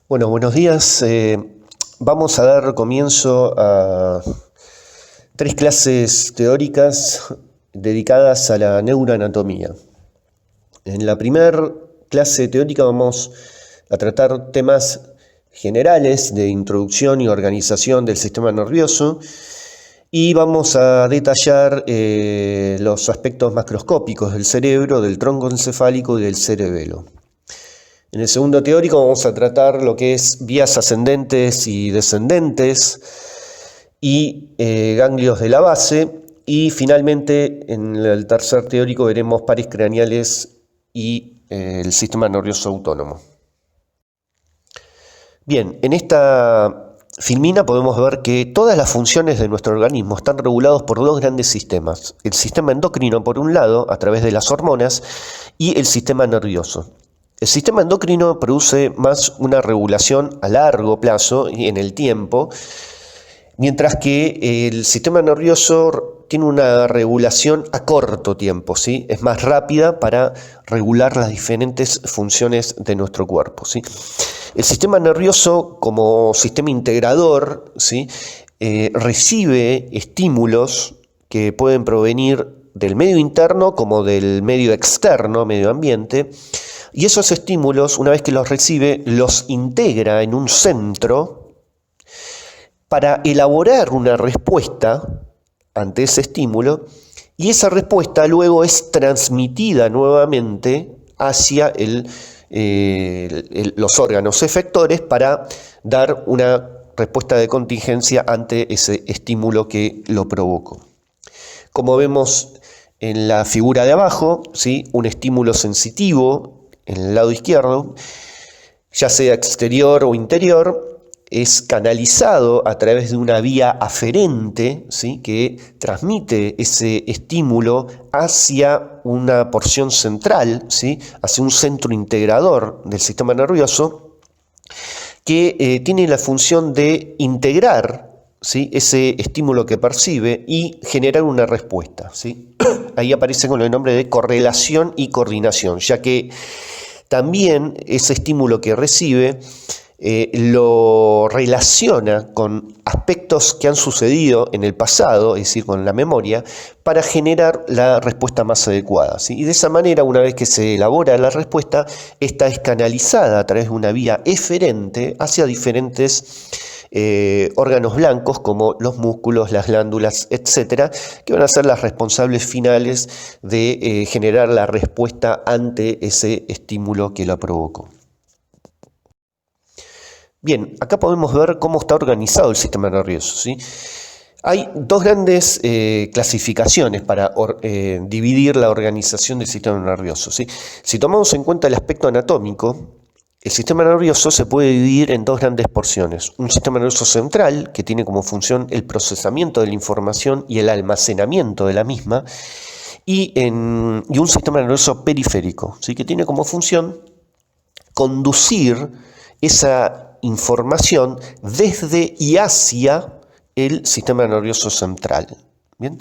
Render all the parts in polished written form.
Bueno, buenos días. Vamos a dar comienzo a tres clases teóricas dedicadas a la neuroanatomía. En la primera clase teórica vamos a tratar temas generales de introducción y organización del sistema nervioso y vamos a detallar los aspectos macroscópicos del cerebro, del tronco encefálico y del cerebelo. En el segundo teórico vamos a tratar lo que es vías ascendentes y descendentes y ganglios de la base. Y finalmente en el tercer teórico veremos pares craneales y el sistema nervioso autónomo. Bien, en esta filmina podemos ver que todas las funciones de nuestro organismo están regulados por dos grandes sistemas. El sistema endocrino por un lado, a través de las hormonas, y el sistema nervioso. El sistema endocrino produce más una regulación a largo plazo y en el tiempo, mientras que el sistema nervioso tiene una regulación a corto tiempo, ¿sí? Es más rápida para regular las diferentes funciones de nuestro cuerpo, ¿sí? El sistema nervioso, como sistema integrador, ¿sí? Recibe estímulos que pueden provenir del medio interno como del medio externo, medio ambiente. Y esos estímulos, una vez que los recibe, los integra en un centro para elaborar una respuesta ante ese estímulo, y esa respuesta luego es transmitida nuevamente hacia los órganos efectores para dar una respuesta de contingencia ante ese estímulo que lo provocó. Como vemos en la figura de abajo, ¿sí? Un estímulo sensitivo en el lado izquierdo, ya sea exterior o interior, es canalizado a través de una vía aferente, ¿sí? Que transmite ese estímulo hacia una porción central, ¿sí? Hacia un centro integrador del sistema nervioso, que tiene la función de integrar, ¿sí? Ese estímulo que percibe y generar una respuesta, ¿sí? Ahí aparece con el nombre de correlación y coordinación, ya que también ese estímulo que recibe lo relaciona con aspectos que han sucedido en el pasado, es decir, con la memoria, para generar la respuesta más adecuada, ¿sí? Y de esa manera, una vez que se elabora la respuesta, esta es canalizada a través de una vía eferente hacia diferentes órganos blancos como los músculos, las glándulas, etcétera, que van a ser las responsables finales de generar la respuesta ante ese estímulo que la provocó. Bien, acá podemos ver cómo está organizado el sistema nervioso, ¿sí? Hay dos grandes clasificaciones para dividir la organización del sistema nervioso, ¿sí? Si tomamos en cuenta el aspecto anatómico, el sistema nervioso se puede dividir en dos grandes porciones. Un sistema nervioso central, que tiene como función el procesamiento de la información y el almacenamiento de la misma, y un sistema nervioso periférico, ¿sí? Que tiene como función conducir esa información desde y hacia el sistema nervioso central. ¿Bien?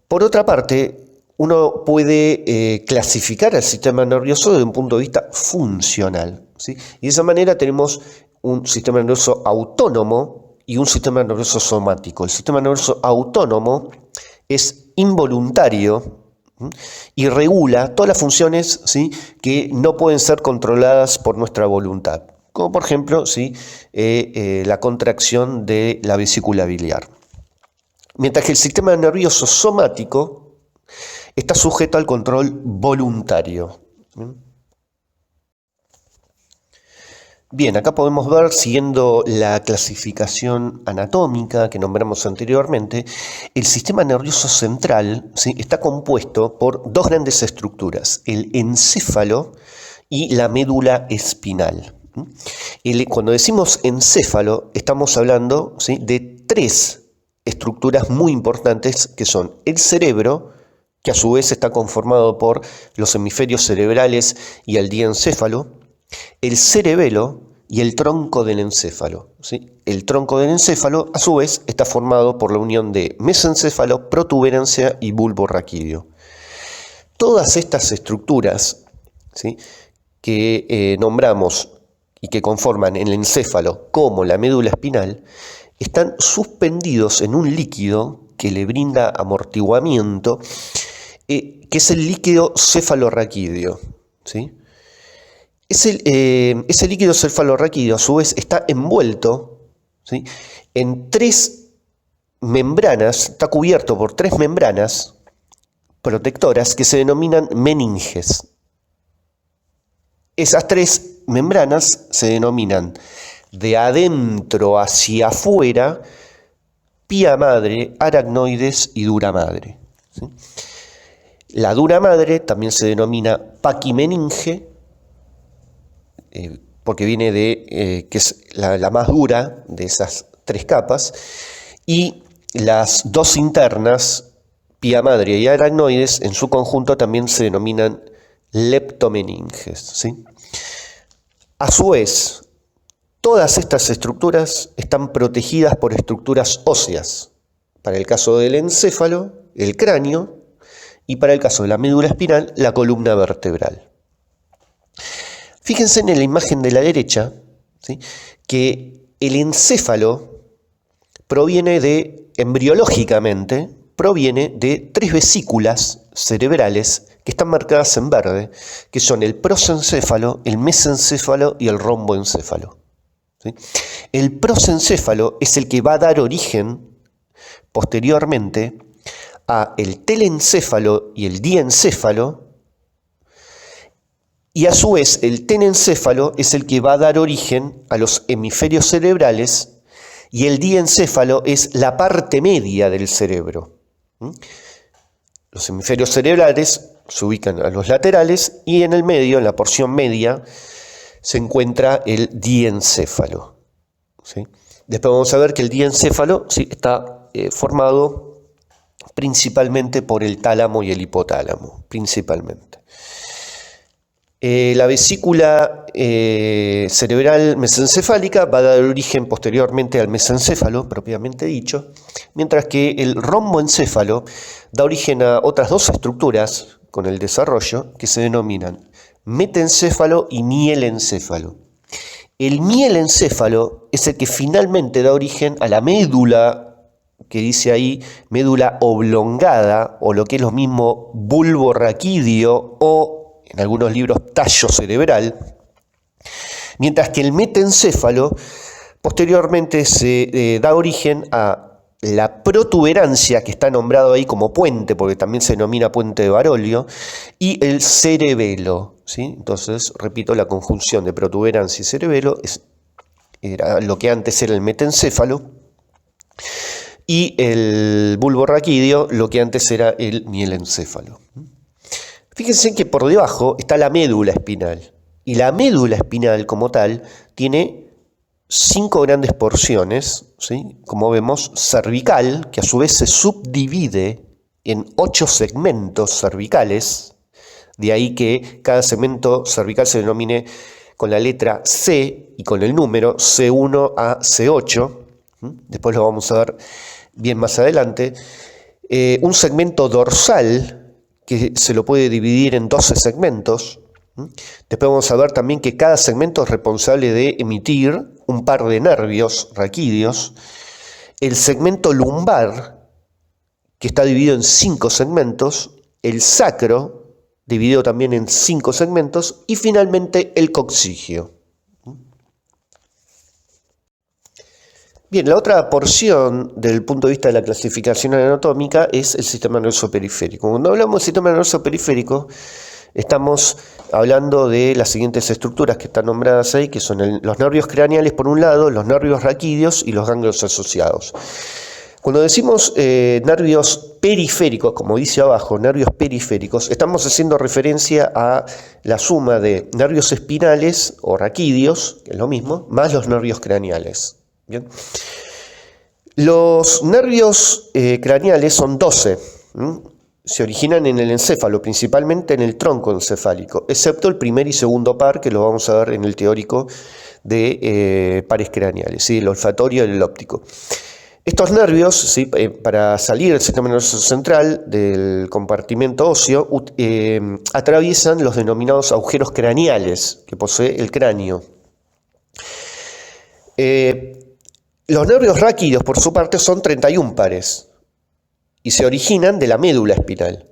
Por otra parte, uno puede clasificar al sistema nervioso desde un punto de vista funcional, ¿sí? Y de esa manera tenemos un sistema nervioso autónomo y un sistema nervioso somático. El sistema nervioso autónomo es involuntario, ¿sí? Y regula todas las funciones, ¿sí? Que no pueden ser controladas por nuestra voluntad, como por ejemplo, ¿sí? La contracción de la vesícula biliar. Mientras que el sistema nervioso somático está sujeto al control voluntario. Bien, acá podemos ver, siguiendo la clasificación anatómica que nombramos anteriormente, el sistema nervioso central, ¿sí? Está compuesto por dos grandes estructuras, el encéfalo y la médula espinal. Cuando decimos encéfalo, estamos hablando, ¿sí? De tres estructuras muy importantes que son el cerebro, que a su vez está conformado por los hemisferios cerebrales y el diencéfalo, el cerebelo y el tronco del encéfalo, ¿sí? El tronco del encéfalo, a su vez, está formado por la unión de mesencéfalo, protuberancia y bulbo raquídeo. Todas estas estructuras, ¿sí? Que nombramos y que conforman el encéfalo como la médula espinal, están suspendidos en un líquido que le brinda amortiguamiento, que es el líquido cefalorraquídeo, ¿sí? Ese líquido cefalorraquídeo, a su vez, está envuelto, ¿sí?, en tres membranas, está cubierto por tres membranas protectoras que se denominan meninges. Esas tres membranas se denominan de adentro hacia afuera pía madre, aracnoides y dura madre, ¿sí? La dura madre también se denomina paquimeninge, porque viene de, que es la más dura de esas tres capas, y las dos internas, pía madre y aracnoides, en su conjunto también se denominan leptomeninges, ¿sí? A su vez, todas estas estructuras están protegidas por estructuras óseas, para el caso del encéfalo, el cráneo, y para el caso de la médula espinal, la columna vertebral. Fíjense en la imagen de la derecha, ¿sí?, que el encéfalo embriológicamente, proviene de tres vesículas cerebrales que están marcadas en verde, que son el prosencéfalo, el mesencéfalo y el romboencéfalo, ¿sí? El prosencéfalo es el que va a dar origen posteriormente a el telencéfalo y el diencéfalo, y a su vez el tenencéfalo es el que va a dar origen a los hemisferios cerebrales, y el diencéfalo es la parte media del cerebro. Los hemisferios cerebrales se ubican a los laterales y en el medio, en la porción media, se encuentra el diencéfalo, ¿sí? Después vamos a ver que el diencéfalo, ¿sí?, está formado principalmente por el tálamo y el hipotálamo, principalmente. La vesícula cerebral mesencefálica va a dar origen posteriormente al mesencéfalo, propiamente dicho, mientras que el romboencéfalo da origen a otras dos estructuras con el desarrollo que se denominan metencéfalo y mielencéfalo. El mielencéfalo es el que finalmente da origen a la médula, que dice ahí médula oblongada, o lo que es lo mismo bulbo raquídeo, o en algunos libros tallo cerebral, mientras que el metencéfalo posteriormente se da origen a la protuberancia, que está nombrado ahí como puente, porque también se denomina puente de Barolio, y el cerebelo, ¿sí? Entonces, repito, la conjunción de protuberancia y cerebelo era lo que antes era el metencéfalo, y el bulbo raquídeo lo que antes era el mielencéfalo. Fíjense que por debajo está la médula espinal, y la médula espinal como tal tiene 5 grandes porciones, ¿sí?, como vemos, cervical, que a su vez se subdivide en 8 segmentos cervicales, de ahí que cada segmento cervical se denomine con la letra C y con el número C1 a C8, después lo vamos a ver bien más adelante. Un segmento dorsal, que se lo puede dividir en 12 segmentos. Después vamos a ver también que cada segmento es responsable de emitir un par de nervios raquídeos. El segmento lumbar, que está dividido en 5 segmentos. El sacro, dividido también en 5 segmentos. Y finalmente el coccigio. Bien, la otra porción del punto de vista de la clasificación anatómica es el sistema nervioso periférico. Cuando hablamos del sistema nervioso periférico, estamos hablando de las siguientes estructuras que están nombradas ahí, que son los nervios craneales por un lado, los nervios raquídeos y los ganglios asociados. Cuando decimos nervios periféricos, como dice abajo, nervios periféricos, estamos haciendo referencia a la suma de nervios espinales o raquídeos, que es lo mismo, más los nervios craneales. Bien. Los nervios craneales son 12, se originan en el encéfalo, principalmente en el tronco encefálico, excepto el primer y segundo par, que lo vamos a ver en el teórico de pares craneales, ¿sí?, el olfatorio y el óptico. Estos nervios, ¿sí?, para salir del sistema nervioso central, del compartimento óseo, atraviesan los denominados agujeros craneales que posee el cráneo. Los nervios raquídeos, por su parte, son 31 pares y se originan de la médula espinal.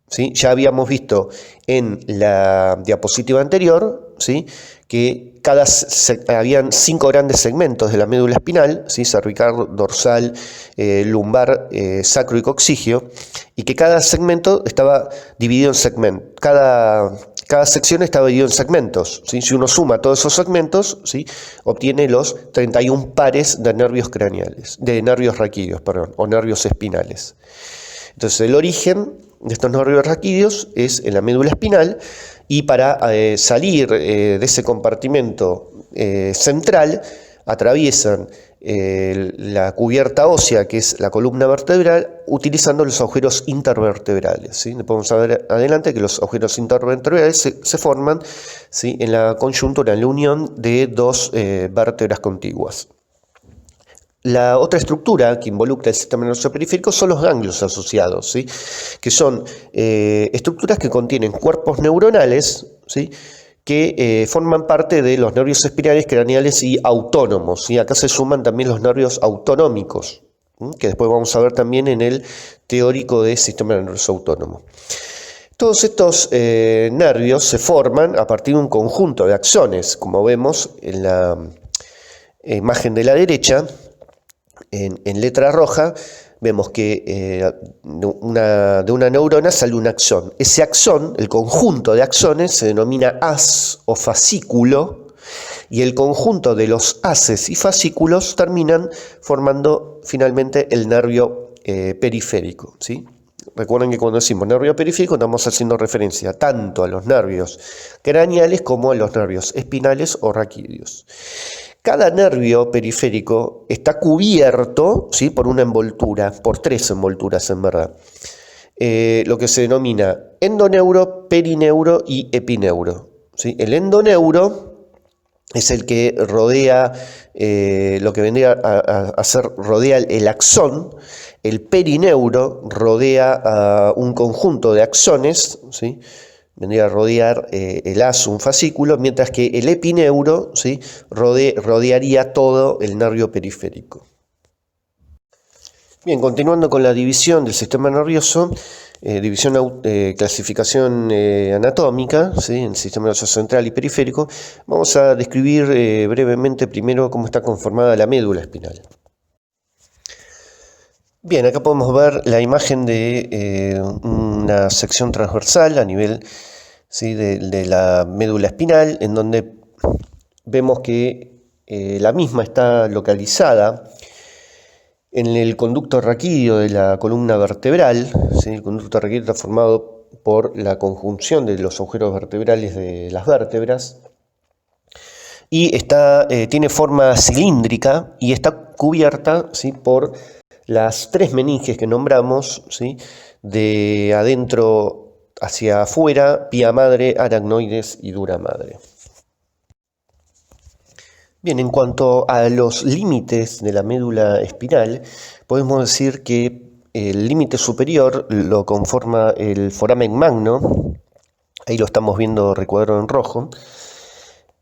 ¿Sí? Ya habíamos visto en la diapositiva anterior, ¿sí?, que habían 5 grandes segmentos de la médula espinal, ¿sí?, cervical, dorsal, lumbar, sacro y coxigio, y que cada segmento estaba dividido en segmentos. Cada sección estaba dividida en segmentos, ¿sí? Si uno suma todos esos segmentos, ¿sí?, obtiene los 31 pares de nervios craneales, de nervios raquídeos, o nervios espinales. Entonces, el origen de estos nervios raquídeos es en la médula espinal, y para salir de ese compartimento central atraviesan la cubierta ósea, que es la columna vertebral, utilizando los agujeros intervertebrales, ¿sí? Podemos ver adelante que los agujeros intervertebrales se forman, ¿sí?, en la coyuntura, en la unión de dos vértebras contiguas. La otra estructura que involucra el sistema nervioso periférico son los ganglios asociados, ¿sí?, que son estructuras que contienen cuerpos neuronales, ¿sí?, que forman parte de los nervios espinales, craneales y autónomos. ¿Sí? Acá se suman también los nervios autonómicos, ¿sí?, que después vamos a ver también en el teórico de sistema nervioso autónomo. Todos estos nervios se forman a partir de un conjunto de axones, como vemos en la imagen de la derecha. En letra roja vemos que de una neurona sale un axón. Ese axón, el conjunto de axones, se denomina haz o fascículo, y el conjunto de los haces y fascículos terminan formando finalmente el nervio periférico, ¿sí? Recuerden que cuando decimos nervio periférico estamos haciendo referencia tanto a los nervios craneales como a los nervios espinales o raquídeos. Cada nervio periférico está cubierto, ¿sí?, por una envoltura, por 3 envolturas en verdad. Lo que se denomina endoneuro, perineuro y epineuro, ¿sí? El endoneuro es el que rodea, lo que vendría a ser, rodea el axón. El perineuro rodea a un conjunto de axones, ¿sí?, vendría a rodear el haz, un fascículo, mientras que el epineuro, ¿sí?, rodearía todo el nervio periférico. Bien, continuando con la división del sistema nervioso, clasificación anatómica, ¿sí?, en el sistema nervioso central y periférico, vamos a describir brevemente primero cómo está conformada la médula espinal. Bien, acá podemos ver la imagen de una sección transversal a nivel, ¿sí?, de la médula espinal, en donde vemos que la misma está localizada en el conducto raquídeo de la columna vertebral, ¿sí? El conducto raquídeo está formado por la conjunción de los agujeros vertebrales de las vértebras, y tiene forma cilíndrica y está cubierta, ¿sí?, por las 3 meninges que nombramos, ¿sí?, de adentro hacia afuera: pía madre, aracnoides y dura madre. Bien, en cuanto a los límites de la médula espinal, podemos decir que el límite superior lo conforma el foramen magno. Ahí lo estamos viendo recuadrado en rojo.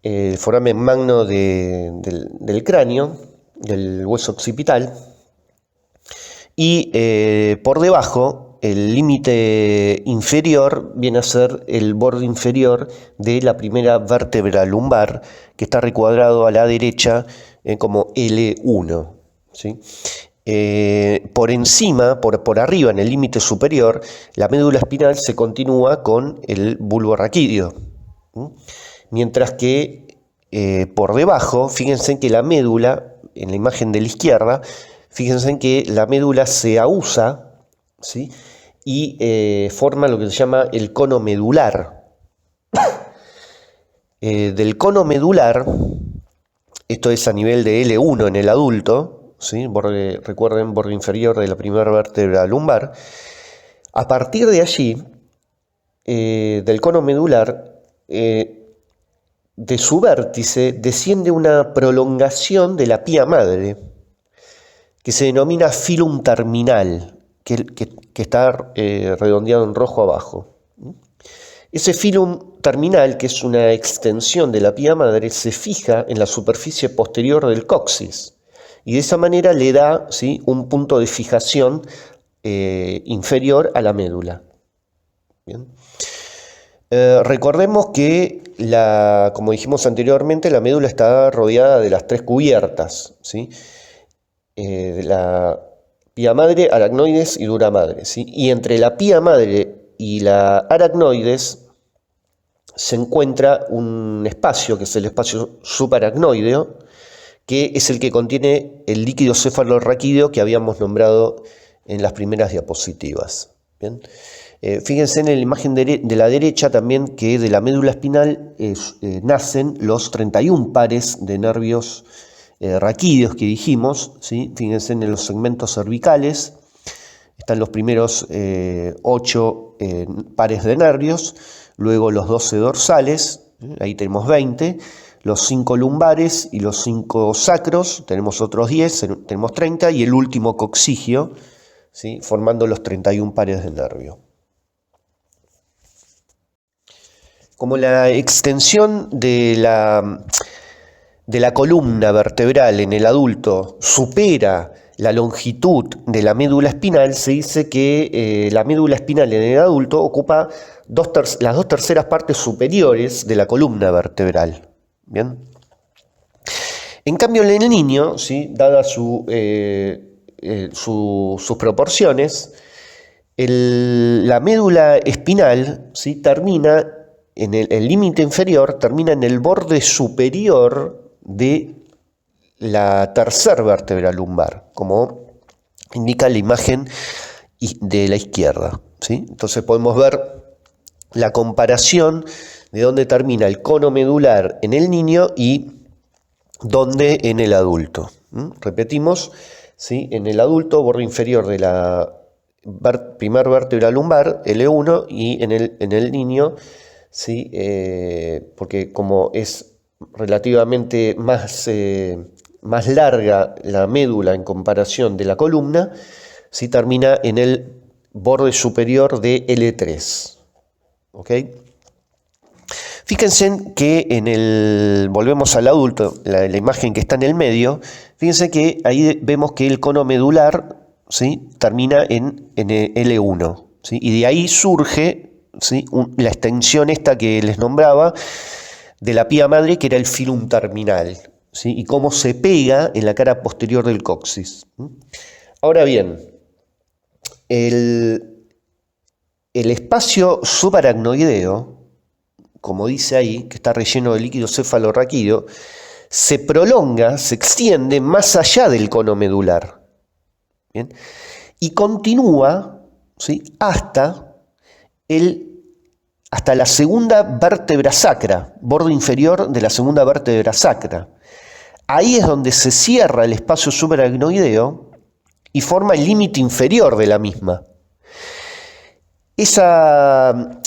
El foramen magno del cráneo, del hueso occipital. Y por debajo, el límite inferior viene a ser el borde inferior de la primera vértebra lumbar, que está recuadrado a la derecha como L1, ¿sí? Por encima, por arriba, en el límite superior, la médula espinal se continúa con el bulbo raquídeo, ¿sí?, mientras que por debajo, fíjense que la médula, en la imagen de la izquierda, fíjense que la médula se ahusa, ¿sí?, y forma lo que se llama el cono medular. Del cono medular, esto es a nivel de L1 en el adulto, ¿sí?, recuerden, borde inferior de la primera vértebra lumbar. A partir de allí, del cono medular, de su vértice desciende una prolongación de la pía madre, que se denomina filum terminal, que está redondeado en rojo abajo. Ese filum terminal, que es una extensión de la pía madre, se fija en la superficie posterior del coxis y de esa manera le da, ¿sí?, un punto de fijación inferior a la médula. Bien. Recordemos que, como dijimos anteriormente, la médula está rodeada de las tres cubiertas, ¿sí?, de la pía madre, aracnoides y dura madre, ¿sí? Y entre la pía madre y la aracnoides se encuentra un espacio, que es el espacio subaracnoideo, que es el que contiene el líquido cefalorraquídeo que habíamos nombrado en las primeras diapositivas. ¿Bien? Fíjense en la imagen de la derecha también que de la médula espinal nacen los 31 pares de nervios raquídeos que dijimos, ¿sí? Fíjense en los segmentos cervicales, están los primeros 8 pares de nervios, luego los 12 dorsales, ahí tenemos 20, los 5 lumbares y los 5 sacros, tenemos otros 10, tenemos 30, y el último coccigio, ¿sí?, formando los 31 pares de nervio. Como la extensión de la columna vertebral en el adulto supera la longitud de la médula espinal, se dice que la médula espinal en el adulto ocupa las 2/3 partes superiores de la columna vertebral. ¿Bien? En cambio, en el niño, ¿sí?, dadas sus proporciones, la médula espinal, ¿sí?, termina en el límite inferior, termina en el borde superior de la tercera vértebra lumbar, como indica la imagen de la izquierda, ¿sí? Entonces podemos ver la comparación de dónde termina el cono medular en el niño y dónde en el adulto. Repetimos, ¿sí?, en el adulto, borde inferior de la primer vértebra lumbar, L1, y en el niño, ¿sí?, porque como es relativamente más larga la médula en comparación de la columna, ¿sí?, termina en el borde superior de L3. ¿Ok? Fíjense que volvemos al adulto, la imagen que está en el medio, fíjense que ahí vemos que el cono medular, ¿sí?, termina en L1, ¿sí?, y de ahí surge, ¿sí?, la extensión esta que les nombraba de la pía madre, que era el filum terminal, ¿sí?, y cómo se pega en la cara posterior del coxis. Ahora bien, el espacio subaracnoideo, como dice ahí, que está relleno de líquido cefalorraquídeo, se prolonga, se extiende más allá del cono medular. ¿Bien? Y continúa, ¿sí?, hasta la segunda vértebra sacra, borde inferior de la segunda vértebra sacra. Ahí es donde se cierra el espacio subaracnoideo y forma el límite inferior de la misma. Esa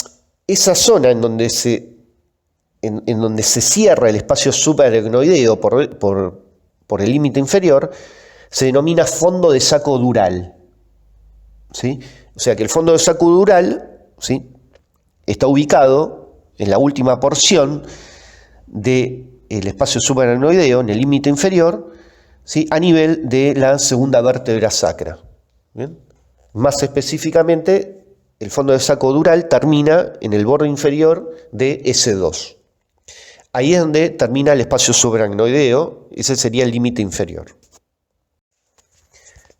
zona en donde se cierra el espacio subaracnoideo por el límite inferior se denomina fondo de saco dural, ¿sí? O sea que el fondo de saco dural, ¿sí?, está ubicado en la última porción del espacio subaracnoideo, en el límite inferior, ¿sí?, a nivel de la segunda vértebra sacra. ¿Bien? Más específicamente, el fondo de saco dural termina en el borde inferior de S2. Ahí es donde termina el espacio subaracnoideo, ese sería el límite inferior.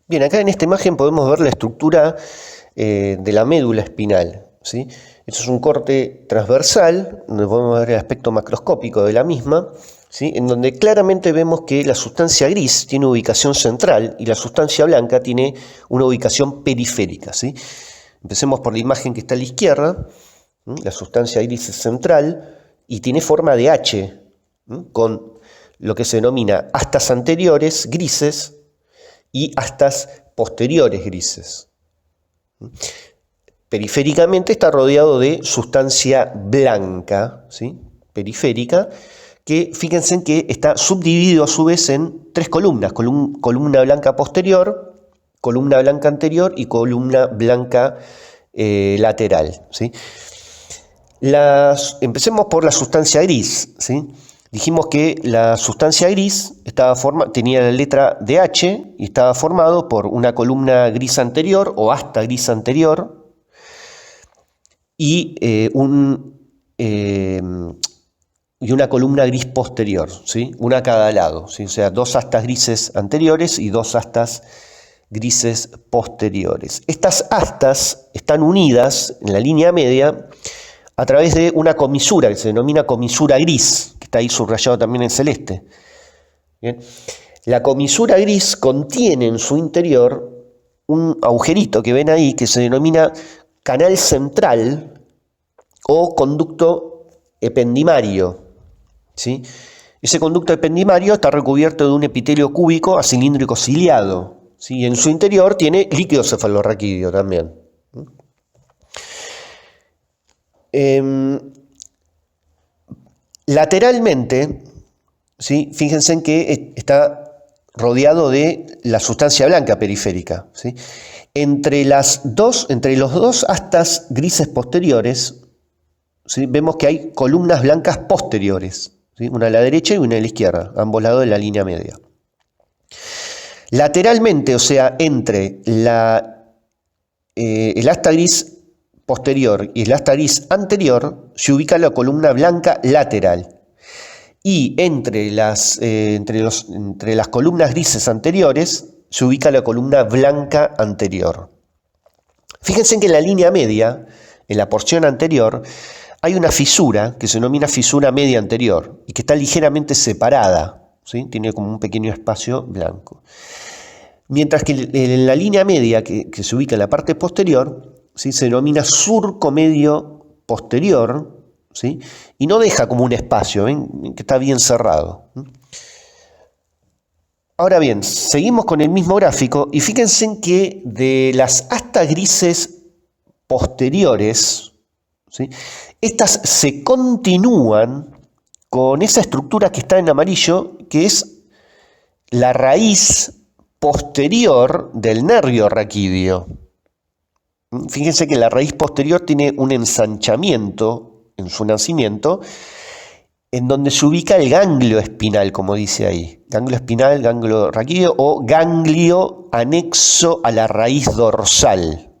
Bien, acá en esta imagen podemos ver la estructura de la médula espinal, ¿sí? Esto es un corte transversal, donde podemos ver el aspecto macroscópico de la misma, ¿sí?, en donde claramente vemos que la sustancia gris tiene ubicación central y la sustancia blanca tiene una ubicación periférica, ¿sí? Empecemos por la imagen que está a la izquierda. La sustancia gris es central y tiene forma de H, con lo que se denomina astas anteriores grises y astas posteriores grises. Periféricamente está rodeado de sustancia blanca, ¿sí?, periférica, que fíjense en que está subdividido a su vez en 3 columnas: columna blanca posterior, columna blanca anterior y columna blanca lateral, ¿sí? Empecemos por la sustancia gris, ¿sí? Dijimos que la sustancia gris tenía la letra DH y estaba formado por una columna gris anterior o asta gris anterior y una columna gris posterior, ¿sí? Una a cada lado, ¿sí? O sea, dos astas grises anteriores y dos astas grises posteriores. Estas astas están unidas en la línea media a través de una comisura que se denomina comisura gris, que está ahí subrayado también en celeste. Bien. La comisura gris contiene en su interior un agujerito que ven ahí que se denomina canal central o conducto ependimario, ¿sí? Ese conducto ependimario está recubierto de un epitelio cúbico acilíndrico ciliado, ¿sí? Y en su interior tiene líquido cefalorraquídeo también. Lateralmente, ¿sí? Fíjense en que está rodeado de la sustancia blanca periférica, ¿sí? Entre los dos astas grises posteriores, ¿sí? Vemos que hay columnas blancas posteriores, ¿sí? Una a la derecha y una a la izquierda, a ambos lados de la línea media. Lateralmente, o sea, entre el asta gris posterior y el asta gris anterior, se ubica la columna blanca lateral. Y entre las columnas grises anteriores se ubica la columna blanca anterior. Fíjense en que en la línea media, en la porción anterior, hay una fisura que se denomina fisura media anterior y que está ligeramente separada, ¿sí? Tiene como un pequeño espacio blanco. Mientras que en la línea media que se ubica en la parte posterior, ¿sí? Se denomina surco medio posterior, ¿sí? Y no deja como un espacio, ¿ven? Que está bien cerrado. Ahora bien, seguimos con el mismo gráfico y fíjense en que de las astas grises posteriores, ¿sí? Estas se continúan con esa estructura que está en amarillo, que es la raíz posterior del nervio raquídeo. Fíjense que la raíz posterior tiene un ensanchamiento en su nacimiento, en donde se ubica el ganglio espinal, como dice ahí. Ganglio espinal, ganglio raquídeo o ganglio anexo a la raíz dorsal.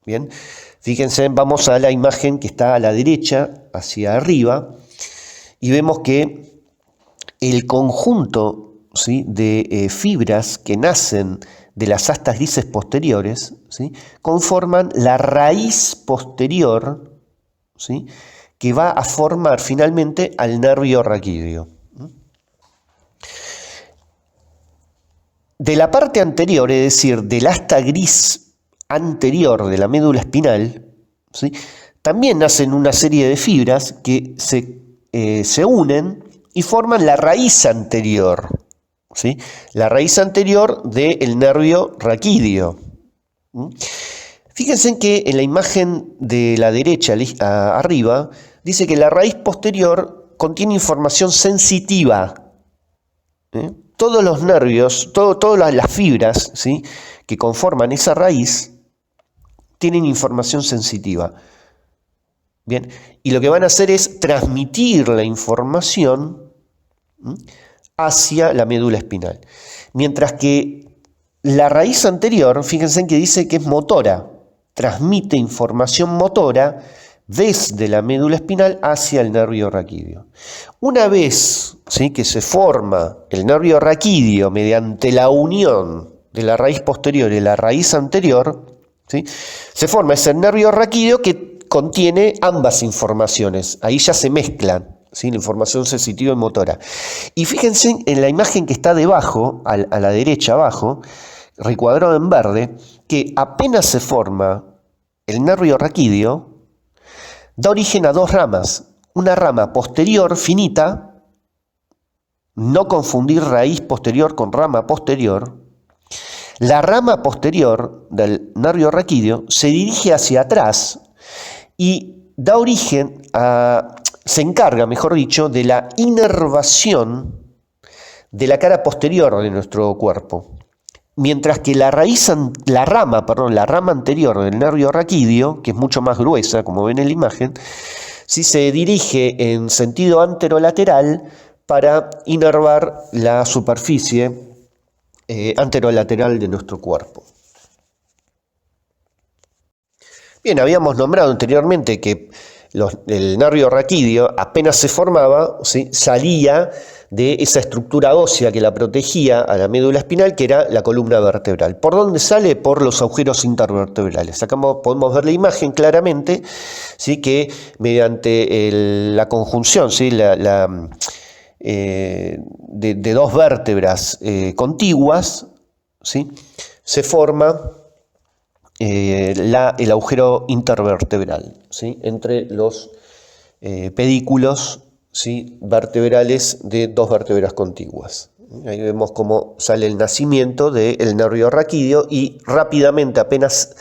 Bien, fíjense, vamos a la imagen que está a la derecha, hacia arriba, y vemos que el conjunto, ¿sí? de fibras que nacen de las astas grises posteriores, ¿sí? Conforman la raíz posterior, ¿sí? Que va a formar finalmente al nervio raquídeo. De la parte anterior, es decir, del asta gris anterior de la médula espinal, ¿sí? También nacen una serie de fibras que se unen y forman la raíz anterior, ¿sí? La raíz anterior del nervio raquídeo. Fíjense que en la imagen de la derecha arriba dice que la raíz posterior contiene información sensitiva. Todos los nervios, todas las fibras, ¿sí? que conforman esa raíz tienen información sensitiva. Bien, y lo que van a hacer es transmitir la información hacia la médula espinal. Mientras que la raíz anterior, fíjense que dice que es motora, transmite información motora desde la médula espinal hacia el nervio raquídeo. Una vez, ¿sí? que se forma el nervio raquídeo mediante la unión de la raíz posterior y la raíz anterior, ¿sí? se forma ese nervio raquídeo que contiene ambas informaciones. Ahí ya se mezclan, ¿sí? la información sensitiva y motora. Y fíjense en la imagen que está debajo, a la derecha abajo, recuadrado en verde, que apenas se forma el nervio raquídeo, da origen a dos ramas. Una rama posterior finita, no confundir raíz posterior con rama posterior. La rama posterior del nervio raquídeo se dirige hacia atrás y da origen se encarga, mejor dicho, de la inervación de la cara posterior de nuestro cuerpo. Mientras que la rama anterior del nervio raquídeo, que es mucho más gruesa, como ven en la imagen, ¿sí? Se dirige en sentido anterolateral para inervar la superficie anterolateral de nuestro cuerpo. Bien, habíamos nombrado anteriormente que el nervio raquídeo apenas se formaba, ¿sí? Salía de esa estructura ósea que la protegía a la médula espinal, que era la columna vertebral. ¿Por dónde sale? Por los agujeros intervertebrales. Acá podemos ver la imagen claramente, ¿sí? Que mediante la conjunción, ¿sí? De dos vértebras contiguas, ¿sí? Se forma el agujero intervertebral, ¿sí? Entre los pedículos, ¿sí? Vertebrales de dos vértebras contiguas. Ahí vemos cómo sale el nacimiento del nervio raquídeo y rápidamente, apenas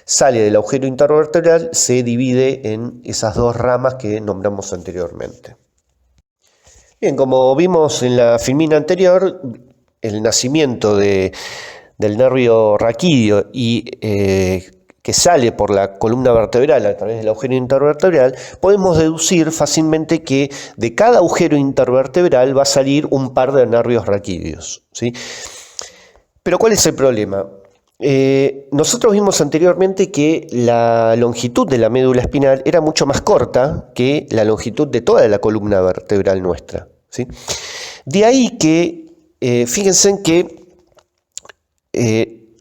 sale del agujero intervertebral, se divide en esas dos ramas que nombramos anteriormente. Bien, como vimos en la filmina anterior, el nacimiento del nervio raquídeo y que sale por la columna vertebral a través del agujero intervertebral, podemos deducir fácilmente que de cada agujero intervertebral va a salir un par de nervios raquídeos, ¿sí? Pero ¿cuál es el problema? Nosotros vimos anteriormente que la longitud de la médula espinal era mucho más corta que la longitud de toda la columna vertebral nuestra, ¿sí? De ahí que, fíjense en que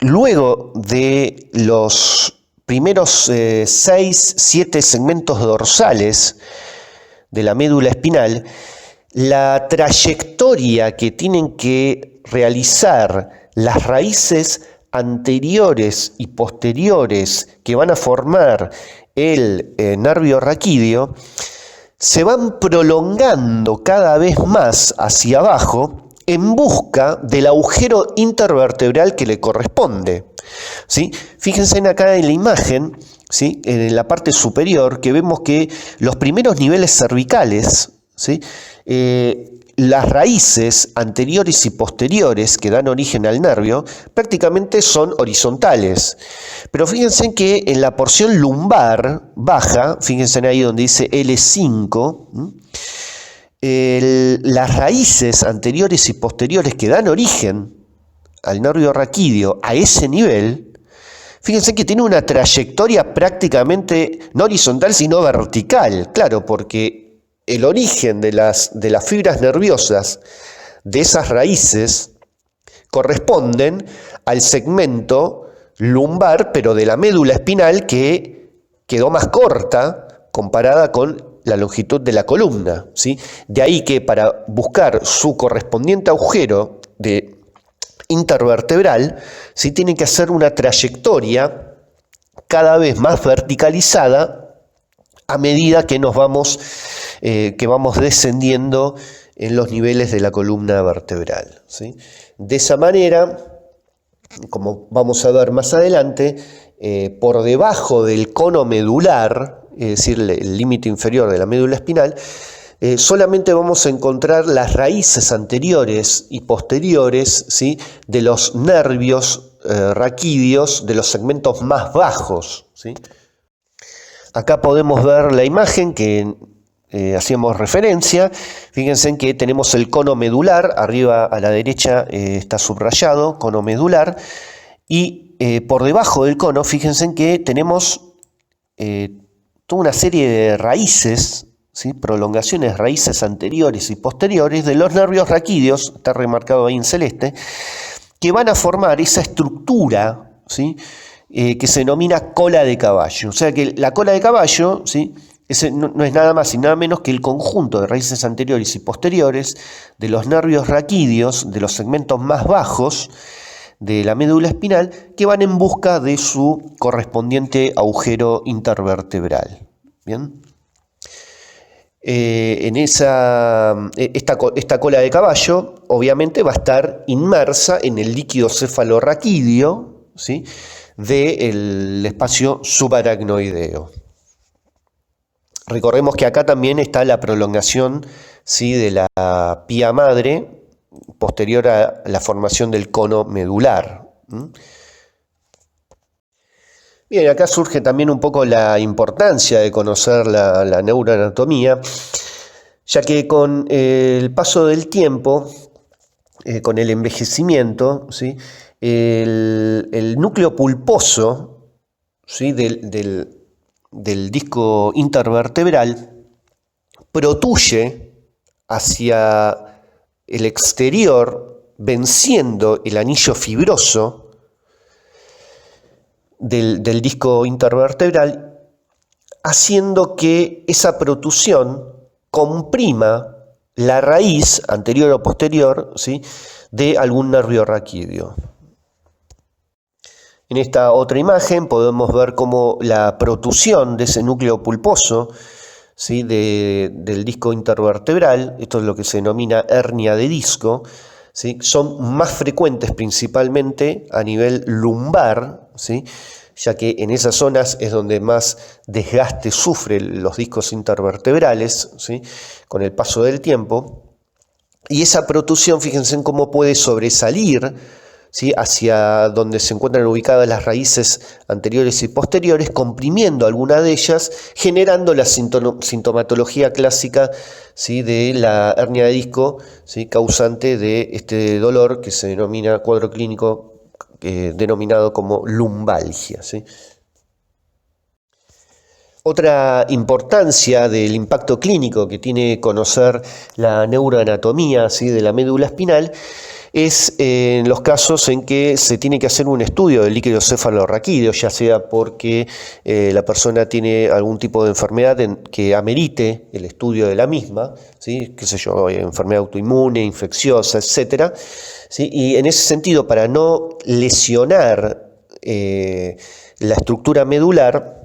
luego de los primeros 6-7 segmentos dorsales de la médula espinal, la trayectoria que tienen que realizar las raíces anteriores y posteriores que van a formar el nervio raquídeo se van prolongando cada vez más hacia abajo en busca del agujero intervertebral que le corresponde, ¿sí? Fíjense acá en la imagen, ¿sí? En la parte superior, que vemos que los primeros niveles cervicales, ¿sí? Las raíces anteriores y posteriores que dan origen al nervio prácticamente son horizontales. Pero fíjense que en la porción lumbar baja, fíjense ahí donde dice L5, las raíces anteriores y posteriores que dan origen al nervio raquídeo a ese nivel, fíjense que tiene una trayectoria prácticamente no horizontal sino vertical, claro, porque el origen de las fibras nerviosas de esas raíces corresponden al segmento lumbar, pero de la médula espinal, que quedó más corta comparada con la longitud de la columna, ¿sí? De ahí que para buscar su correspondiente agujero intervertebral, ¿sí? Tienen que hacer una trayectoria cada vez más verticalizada a medida que vamos descendiendo en los niveles de la columna vertebral, ¿sí? De esa manera, como vamos a ver más adelante, por debajo del cono medular, es decir, el límite inferior de la médula espinal, solamente vamos a encontrar las raíces anteriores y posteriores, ¿sí? De los nervios raquídeos de los segmentos más bajos, ¿sí? Acá podemos ver la imagen que hacíamos referencia. Fíjense en que tenemos el cono medular, arriba a la derecha está subrayado, cono medular, y por debajo del cono, fíjense en que tenemos toda una serie de raíces, ¿sí? Prolongaciones, raíces anteriores y posteriores de los nervios raquídeos, está remarcado ahí en celeste, que van a formar esa estructura, ¿sí? Que se denomina cola de caballo. O sea que la cola de caballo, ¿sí? No es nada más y nada menos que el conjunto de raíces anteriores y posteriores de los nervios raquídeos, de los segmentos más bajos de la médula espinal, que van en busca de su correspondiente agujero intervertebral. ¿Bien? Esta cola de caballo obviamente va a estar inmersa en el líquido cefalorraquídeo, ¿sí? Del espacio subaracnoideo. Recordemos que acá también está la prolongación, ¿sí? De la pía madre posterior a la formación del cono medular. Bien, acá surge también un poco la importancia de conocer la neuroanatomía, ya que con el paso del tiempo, con el envejecimiento, ¿sí? El núcleo pulposo, ¿sí? del disco intervertebral protuye hacia el exterior, venciendo el anillo fibroso del disco intervertebral, haciendo que esa protusión comprima la raíz anterior o posterior, ¿sí? de algún nervio raquídeo. En esta otra imagen podemos ver cómo la protusión de ese núcleo pulposo, ¿sí? del disco intervertebral, esto es lo que se denomina hernia de disco, ¿sí? son más frecuentes principalmente a nivel lumbar, ¿sí? ya que en esas zonas es donde más desgaste sufren los discos intervertebrales, ¿sí? con el paso del tiempo. Y esa protusión, fíjense en cómo puede sobresalir, ¿sí? hacia donde se encuentran ubicadas las raíces anteriores y posteriores, comprimiendo alguna de ellas, generando la sintomatología clásica, ¿sí? de la hernia de disco, ¿sí? causante de este dolor que se denomina cuadro clínico denominado como lumbalgia, ¿sí? Otra importancia del impacto clínico que tiene conocer la neuroanatomía, ¿sí? de la médula espinal es en los casos en que se tiene que hacer un estudio del líquido cefalorraquídeo, ya sea porque la persona tiene algún tipo de enfermedad que amerite el estudio de la misma, ¿sí? qué sé yo, enfermedad autoinmune, infecciosa, etc. ¿sí? Y en ese sentido, para no lesionar la estructura medular,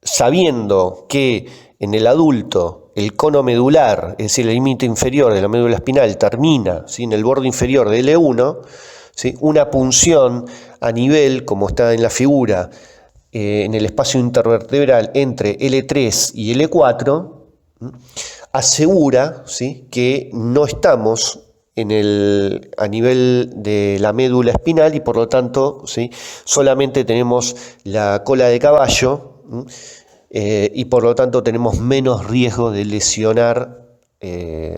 sabiendo que en el adulto el cono medular, es decir, el límite inferior de la médula espinal, termina, ¿sí? en el borde inferior de L1, ¿sí? una punción a nivel, como está en la figura, en el espacio intervertebral entre L3 y L4, asegura, ¿sí? que no estamos a nivel de la médula espinal y por lo tanto, ¿sí? solamente tenemos la cola de caballo, y por lo tanto tenemos menos riesgo de lesionar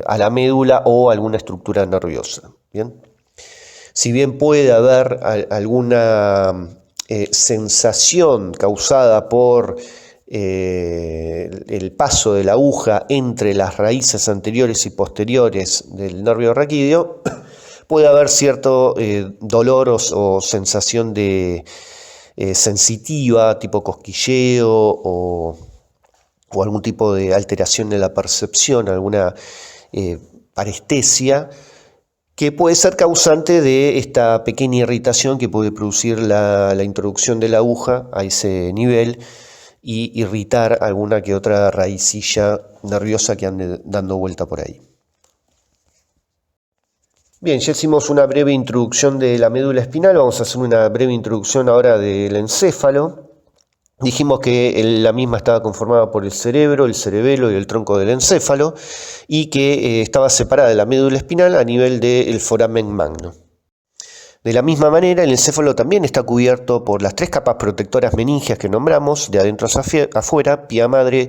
a la médula o alguna estructura nerviosa. ¿Bien? Si bien puede haber alguna sensación causada por el paso de la aguja entre las raíces anteriores y posteriores del nervio raquídeo, puede haber cierto dolor o sensación de sensitiva, tipo cosquilleo o algún tipo de alteración de la percepción, alguna parestesia, que puede ser causante de esta pequeña irritación que puede producir la introducción de la aguja a ese nivel y irritar alguna que otra raicilla nerviosa que ande dando vuelta por ahí. Bien, ya hicimos una breve introducción de la médula espinal, vamos a hacer una breve introducción ahora del encéfalo. Dijimos que la misma estaba conformada por el cerebro, el cerebelo y el tronco del encéfalo y que estaba separada de la médula espinal a nivel del foramen magno. De la misma manera, el encéfalo también está cubierto por las tres capas protectoras meningias que nombramos, de adentro hacia afuera, pía madre,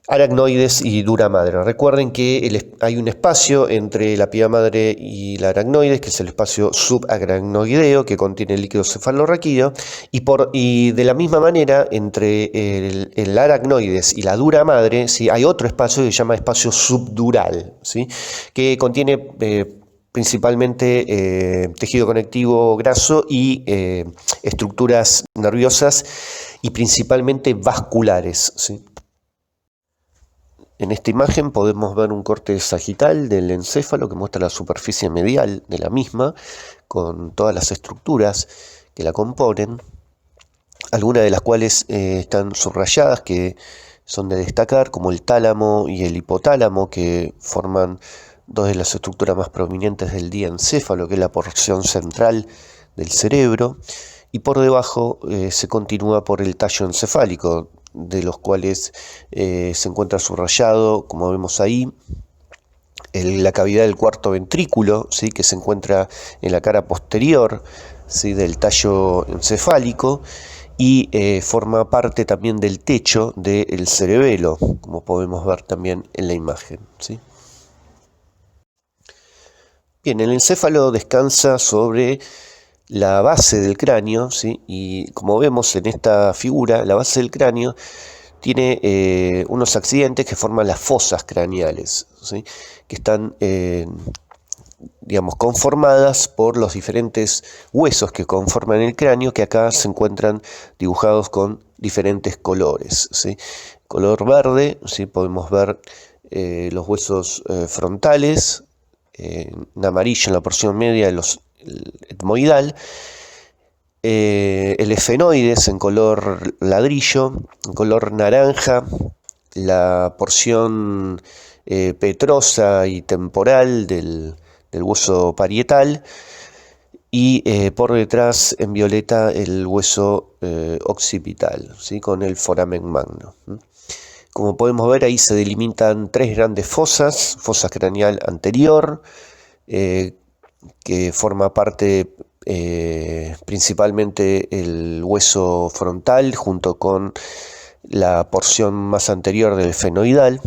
aracnoides y dura madre. Recuerden que hay un espacio entre la pía madre y la aracnoides, que es el espacio subaracnoideo, que contiene el líquido cefalorraquídeo, y de la misma manera, entre el aracnoides y la dura madre, ¿sí? hay otro espacio que se llama espacio subdural, ¿sí? que contiene principalmente tejido conectivo graso y estructuras nerviosas y principalmente vasculares, ¿sí? En esta imagen podemos ver un corte sagital del encéfalo que muestra la superficie medial de la misma, con todas las estructuras que la componen, algunas de las cuales están subrayadas, que son de destacar, como el tálamo y el hipotálamo, que forman dos de las estructuras más prominentes del diencéfalo, que es la porción central del cerebro, y por debajo se continúa por el tallo encefálico, de los cuales se encuentra subrayado, como vemos ahí, la cavidad del cuarto ventrículo, ¿sí? que se encuentra en la cara posterior, ¿sí? Del tallo encefálico y forma parte también del techo del cerebelo, como podemos ver también en la imagen, ¿sí? Bien, el encéfalo descansa sobre la base del cráneo, ¿sí? Y como vemos en esta figura, la base del cráneo tiene unos accidentes que forman las fosas craneales, ¿sí? Que están digamos, conformadas por los diferentes huesos que conforman el cráneo, que acá se encuentran dibujados con diferentes colores, ¿sí? Color verde, ¿sí? Podemos ver los huesos frontales, en amarillo en la porción media, el etmoidal, el efenoides en color ladrillo, en color naranja, la porción petrosa y temporal del hueso parietal, y por detrás en violeta el hueso occipital, ¿sí? Con el foramen magno. Como podemos ver, ahí se delimitan tres grandes fosas: fosa craneal anterior, que forma parte principalmente el hueso frontal junto con la porción más anterior del efenoidal.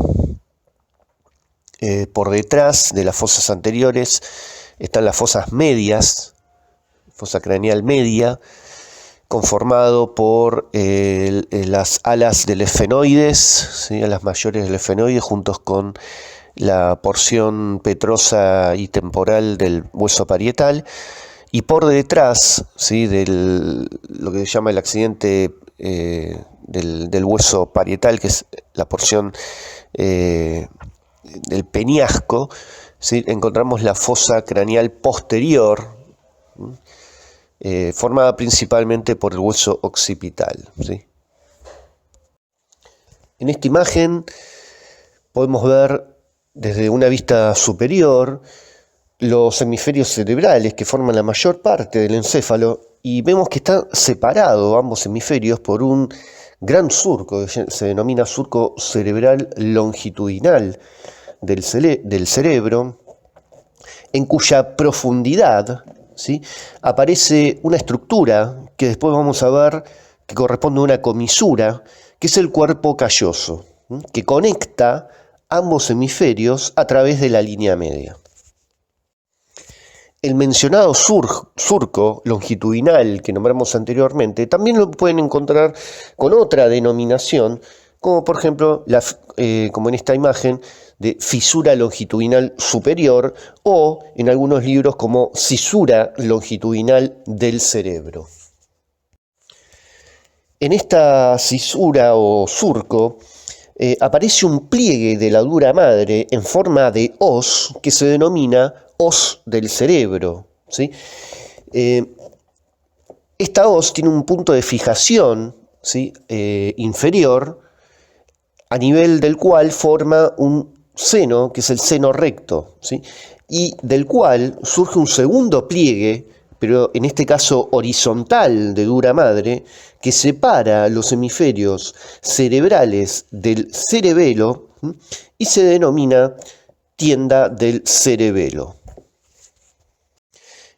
Por detrás de las fosas anteriores están las fosas medias, fosa craneal media, conformado por las alas del efenoides, ¿sí? Alas mayores del efenoides, juntos con la porción petrosa y temporal del hueso parietal. Y por detrás, ¿sí? Lo que se llama el accidente del hueso parietal, que es la porción del peñasco, ¿sí? Encontramos la fosa craneal posterior, formada principalmente por el hueso occipital, ¿sí? En esta imagen podemos ver desde una vista superior los hemisferios cerebrales que forman la mayor parte del encéfalo, y vemos que están separados ambos hemisferios por un gran surco, que se denomina surco cerebral longitudinal del cerebro, en cuya profundidad, ¿sí? Aparece una estructura que después vamos a ver que corresponde a una comisura, que es el cuerpo calloso, ¿sí? Que conecta ambos hemisferios a través de la línea media. El mencionado surco longitudinal que nombramos anteriormente también lo pueden encontrar con otra denominación, como por ejemplo, como en esta imagen, de fisura longitudinal superior, o en algunos libros como cisura longitudinal del cerebro. En esta cisura o surco aparece un pliegue de la dura madre en forma de hoz que se denomina hoz del cerebro, ¿sí? Esta hoz tiene un punto de fijación, ¿sí? Inferior, a nivel del cual forma un seno, que es el seno recto, ¿sí? Y del cual surge un segundo pliegue, pero en este caso horizontal, de dura madre, que separa los hemisferios cerebrales del cerebelo, ¿sí? Y se denomina tienda del cerebelo.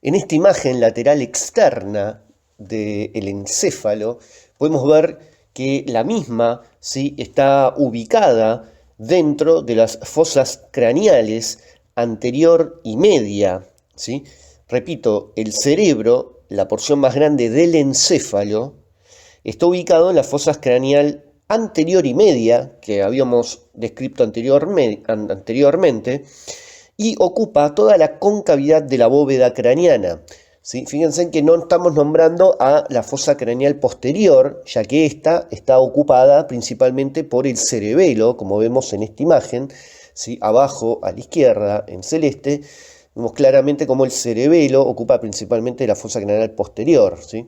En esta imagen lateral externa del encéfalo podemos ver que la misma, ¿sí? Está ubicada dentro de las fosas craneales anterior y media, ¿sí? Repito, el cerebro, la porción más grande del encéfalo, está ubicado en las fosas craneal anterior y media, que habíamos descrito anteriormente, y ocupa toda la concavidad de la bóveda craneana, ¿sí? Fíjense que no estamos nombrando a la fosa craneal posterior, ya que esta está ocupada principalmente por el cerebelo, como vemos en esta imagen, ¿sí? Abajo a la izquierda, en celeste, vemos claramente cómo el cerebelo ocupa principalmente la fosa craneal posterior, ¿sí?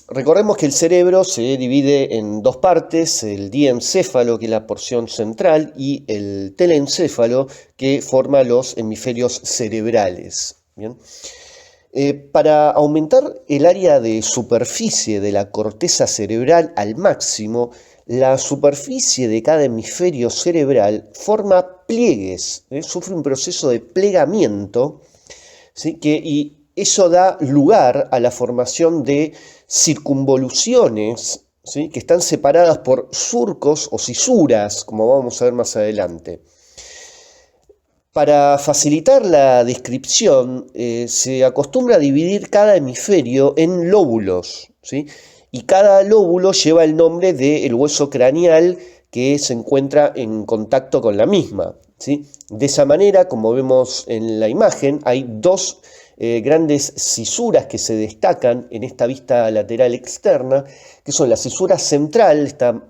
Recordemos que el cerebro se divide en dos partes: el diencéfalo, que es la porción central, y el telencéfalo, que forma los hemisferios cerebrales. ¿Bien? Para aumentar el área de superficie de la corteza cerebral al máximo, la superficie de cada hemisferio cerebral forma pliegues, sufre un proceso de plegamiento, ¿sí? Y eso da lugar a la formación de circunvoluciones, ¿sí? Que están separadas por surcos o cisuras, como vamos a ver más adelante. Para facilitar la descripción, se acostumbra a dividir cada hemisferio en lóbulos, ¿sí? Y cada lóbulo lleva el nombre del hueso craneal que se encuentra en contacto con la misma, ¿sí? De esa manera, como vemos en la imagen, hay dos grandes cisuras que se destacan en esta vista lateral externa, que son la cisura central, está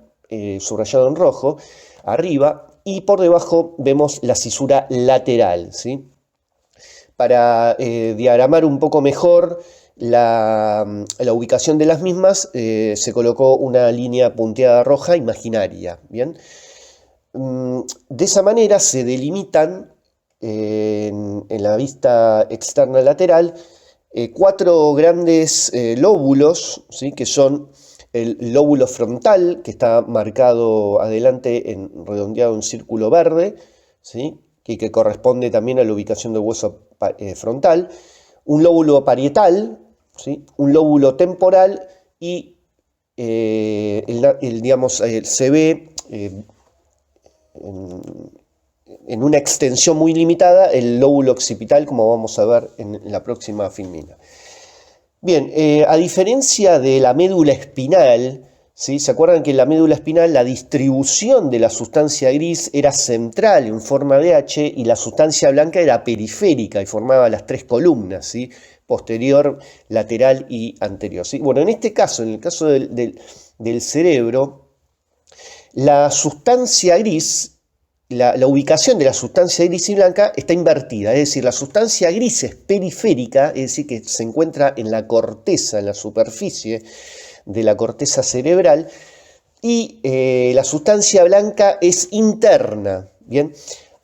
subrayado en rojo, arriba, y por debajo vemos la cisura lateral, ¿sí? Para diagramar un poco mejor la ubicación de las mismas, se colocó una línea punteada roja imaginaria, ¿bien? De esa manera se delimitan en la vista externa lateral 4 grandes lóbulos, ¿sí? Que son el lóbulo frontal, que está marcado adelante redondeado en círculo verde, ¿sí? Que corresponde también a la ubicación del hueso frontal, un lóbulo parietal, ¿sí? Un lóbulo temporal y se ve en una extensión muy limitada el lóbulo occipital, como vamos a ver en la próxima filmina. Bien, a diferencia de la médula espinal, ¿sí? ¿Se acuerdan que en la médula espinal la distribución de la sustancia gris era central en forma de H y la sustancia blanca era periférica y formaba las 3 columnas, ¿sí? Posterior, lateral y anterior, ¿sí? Bueno, en este caso, en el caso del cerebro, la sustancia gris, la ubicación de la sustancia gris y blanca está invertida, es decir, la sustancia gris es periférica, es decir, que se encuentra en la corteza, en la superficie de la corteza cerebral, y la sustancia blanca es interna, ¿bien?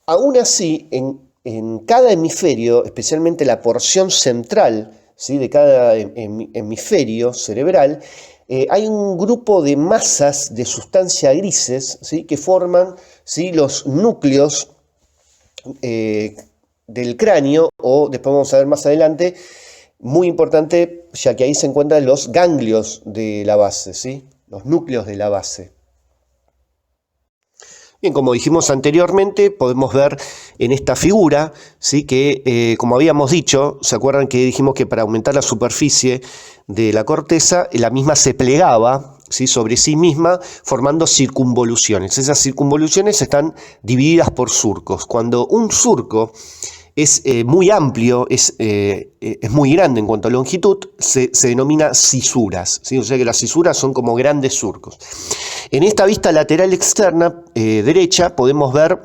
Aún así, en cada hemisferio, especialmente la porción central, ¿sí? De cada hemisferio cerebral, hay un grupo de masas de sustancia grises, ¿sí? Que forman, ¿sí? Los núcleos del cráneo, o después vamos a ver más adelante, muy importante, ya que ahí se encuentran los ganglios de la base, ¿sí? Los núcleos de la base. Bien, como dijimos anteriormente, podemos ver en esta figura, ¿sí? Que, como habíamos dicho, ¿se acuerdan que dijimos que para aumentar la superficie de la corteza, la misma se plegaba, ¿sí? Sobre sí misma, formando circunvoluciones? Esas circunvoluciones están divididas por surcos. Cuando un surco es muy amplio, es muy grande en cuanto a longitud, se denomina cisuras, ¿sí? O sea que las cisuras son como grandes surcos. En esta vista lateral externa derecha podemos ver,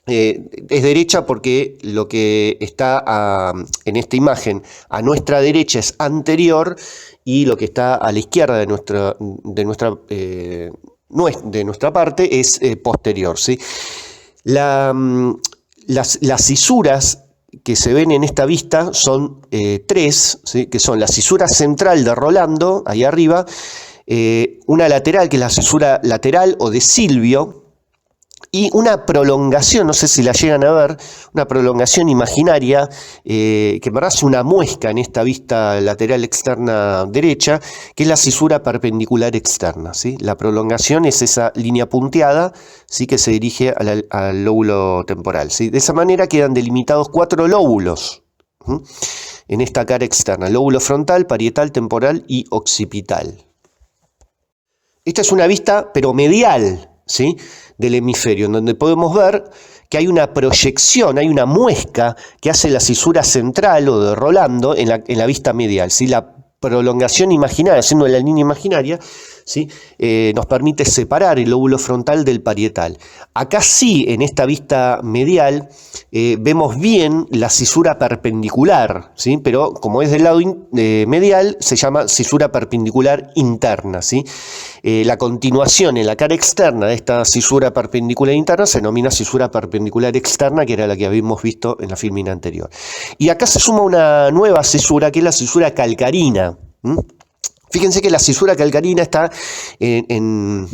es derecha porque lo que está en esta imagen a nuestra derecha es anterior y lo que está a la izquierda de nuestra parte es posterior, ¿sí? Las cisuras que se ven en esta vista son 3, ¿sí? Que son la cisura central de Rolando, ahí arriba, una lateral, que es la cisura lateral o de Silvio, y una prolongación, no sé si la llegan a ver, una prolongación imaginaria, que en verdad es una muesca en esta vista lateral externa derecha, que es la cisura perpendicular externa, ¿sí? La prolongación es esa línea punteada, ¿sí? Que se dirige al lóbulo temporal, ¿sí? De esa manera quedan delimitados 4 lóbulos, ¿sí? En esta cara externa: lóbulo frontal, parietal, temporal y occipital. Esta es una vista, pero medial, ¿sí? Del hemisferio, en donde podemos ver que hay una proyección, hay una muesca que hace la cisura central o de Rolando en la vista medial, ¿sí? La prolongación imaginaria, haciendo la línea imaginaria, ¿sí? Nos permite separar el lóbulo frontal del parietal. Acá sí, en esta vista medial, vemos bien la cisura perpendicular, ¿sí? Pero como es del lado medial, se llama cisura perpendicular interna, ¿sí? La continuación en la cara externa de esta cisura perpendicular interna se denomina cisura perpendicular externa, que era la que habíamos visto en la filmina anterior. Y acá se suma una nueva cisura, que es la cisura calcarina. Fíjense que la cisura calcarina está en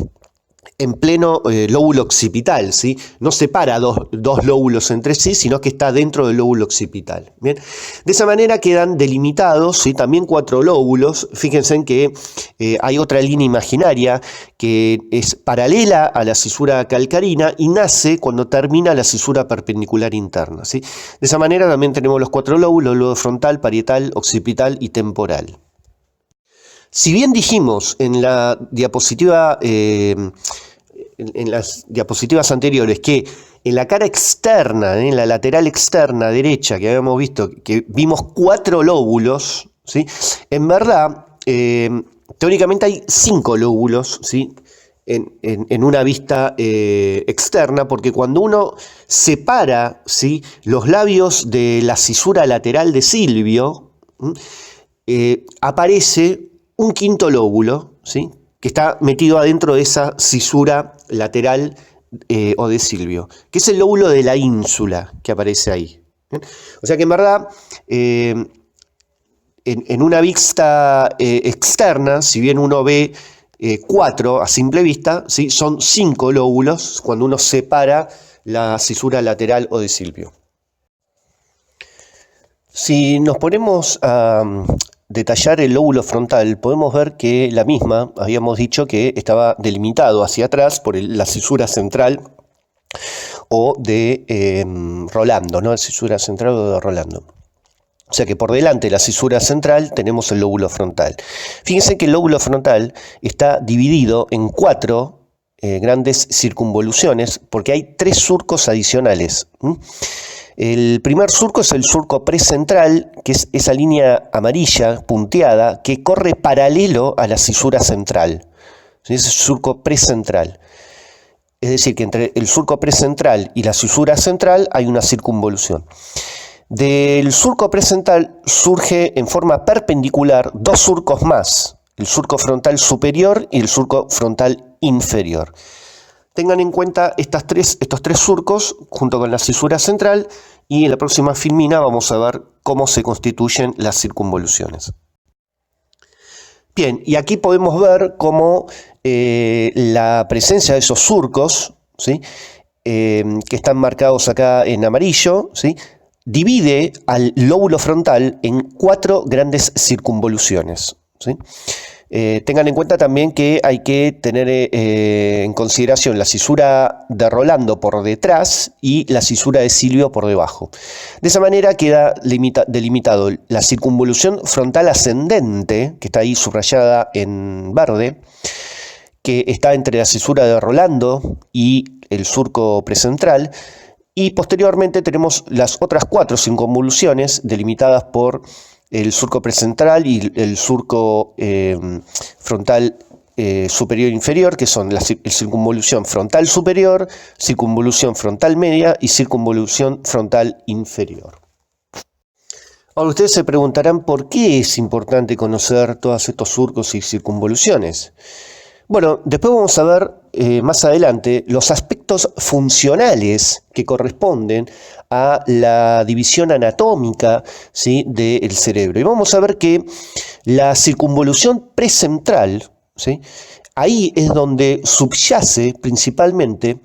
en pleno lóbulo occipital, ¿sí? No separa dos lóbulos entre sí, sino que está dentro del lóbulo occipital. ¿Bien? De esa manera quedan delimitados, ¿sí? También 4 lóbulos. Fíjense en que hay otra línea imaginaria que es paralela a la cisura calcarina y nace cuando termina la cisura perpendicular interna, ¿sí? De esa manera también tenemos los 4 lóbulos: lóbulo frontal, parietal, occipital y temporal. Si bien dijimos en la diapositiva, en las diapositivas anteriores, que en la cara externa, en la lateral externa derecha que habíamos visto, que vimos 4 lóbulos, ¿sí? En verdad, teóricamente hay 5 lóbulos, ¿sí? En una vista externa, porque cuando uno separa, ¿sí?, los labios de la cisura lateral de Silvio, aparece un 5.º lóbulo, ¿sí?, que está metido adentro de esa cisura lateral o de Silvio, que es el lóbulo de la ínsula que aparece ahí. ¿Bien? O sea que en verdad, en una vista externa, si bien uno ve 4 a simple vista, ¿sí?, son 5 lóbulos cuando uno separa la cisura lateral o de Silvio. Si nos ponemos a detallar el lóbulo frontal, podemos ver que la misma, habíamos dicho que estaba delimitado hacia atrás por la cisura central o de Rolando, ¿no? La cisura central o de Rolando. O sea que por delante de la cisura central tenemos el lóbulo frontal. Fíjense que el lóbulo frontal está dividido en 4 grandes circunvoluciones porque hay 3 surcos adicionales. El primer surco es el surco precentral, que es esa línea amarilla punteada que corre paralelo a la cisura central. Ese es el surco precentral. Es decir, que entre el surco precentral y la cisura central hay una circunvolución. Del surco precentral surge en forma perpendicular 2 surcos más, el surco frontal superior y el surco frontal inferior. Tengan en cuenta estos 3 surcos junto con la cisura central, y en la próxima filmina vamos a ver cómo se constituyen las circunvoluciones. Bien, y aquí podemos ver cómo la presencia de esos surcos, ¿sí?, que están marcados acá en amarillo, ¿sí?, divide al lóbulo frontal en 4 grandes circunvoluciones, ¿sí? Tengan en cuenta también que hay que tener en consideración la cisura de Rolando por detrás y la cisura de Silvio por debajo. De esa manera queda delimitado la circunvolución frontal ascendente, que está ahí subrayada en verde, que está entre la cisura de Rolando y el surco precentral, y posteriormente tenemos las otras 4 circunvoluciones delimitadas por el surco precentral y el surco frontal superior e inferior, que son la circunvolución frontal superior, circunvolución frontal media y circunvolución frontal inferior. Ahora ustedes se preguntarán por qué es importante conocer todos estos surcos y circunvoluciones. Bueno, después vamos a ver más adelante los aspectos funcionales que corresponden a la división anatómica, ¿sí?, del cerebro. Y vamos a ver que la circunvolución precentral, ¿sí?, ahí es donde subyace principalmente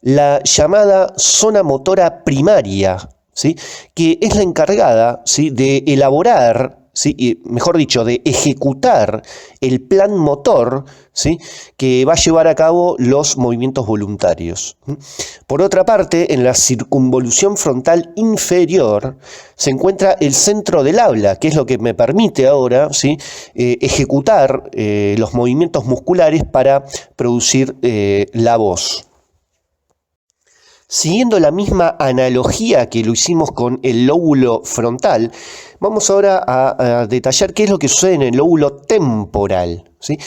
la llamada zona motora primaria, ¿sí?, que es la encargada, ¿sí?, de elaborar, ¿sí?, mejor dicho, de ejecutar el plan motor, ¿sí?, que va a llevar a cabo los movimientos voluntarios. Por otra parte, en la circunvolución frontal inferior se encuentra el centro del habla, que es lo que me permite ahora, ¿sí?, ejecutar los movimientos musculares para producir la voz. Siguiendo la misma analogía que lo hicimos con el lóbulo frontal, vamos ahora a detallar qué es lo que sucede en el lóbulo temporal, ¿sí?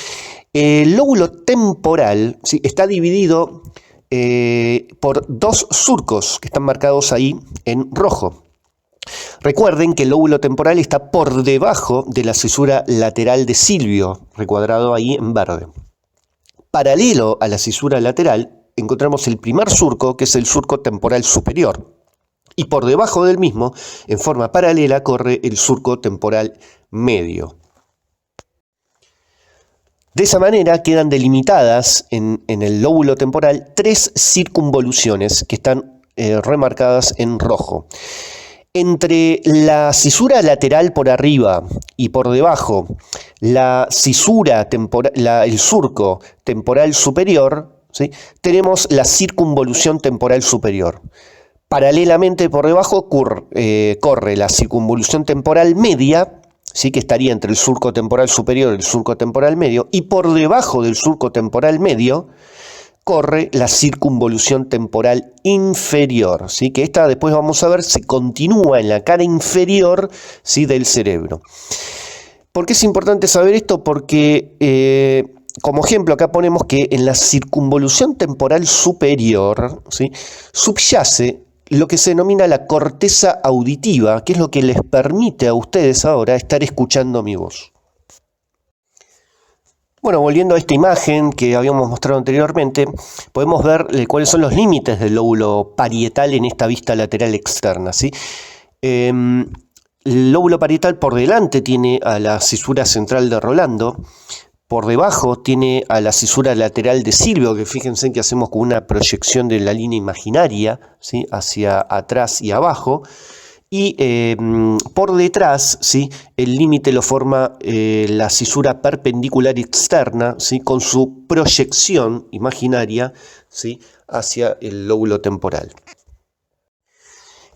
El lóbulo temporal, ¿sí?, está dividido por 2 surcos que están marcados ahí en rojo. Recuerden que el lóbulo temporal está por debajo de la cisura lateral de Silvio, recuadrado ahí en verde. Paralelo a la cisura lateral encontramos el primer surco, que es el surco temporal superior, y por debajo del mismo, en forma paralela, corre el surco temporal medio. De esa manera quedan delimitadas en el lóbulo temporal 3 circunvoluciones que están remarcadas en rojo. Entre la cisura lateral por arriba y por debajo, la cisura temporal, el surco temporal superior, ¿sí?, tenemos la circunvolución temporal superior. Paralelamente por debajo corre la circunvolución temporal media, ¿sí?, que estaría entre el surco temporal superior y el surco temporal medio, y por debajo del surco temporal medio corre la circunvolución temporal inferior, ¿sí?, que esta después vamos a ver se continúa en la cara inferior, ¿sí?, del cerebro. ¿Por qué es importante saber esto? Porque como ejemplo acá ponemos que en la circunvolución temporal superior, ¿sí?, subyace lo que se denomina la corteza auditiva, que es lo que les permite a ustedes ahora estar escuchando mi voz. Bueno, volviendo a esta imagen que habíamos mostrado anteriormente, podemos ver cuáles son los límites del lóbulo parietal en esta vista lateral externa, ¿sí? El lóbulo parietal por delante tiene a la cisura central de Rolando, por debajo tiene a la cisura lateral de Silvio, que fíjense que hacemos con una proyección de la línea imaginaria, ¿sí?, hacia atrás y abajo. Y por detrás, ¿sí?, el límite lo forma la cisura perpendicular externa, ¿sí?, con su proyección imaginaria, ¿sí?, hacia el lóbulo temporal.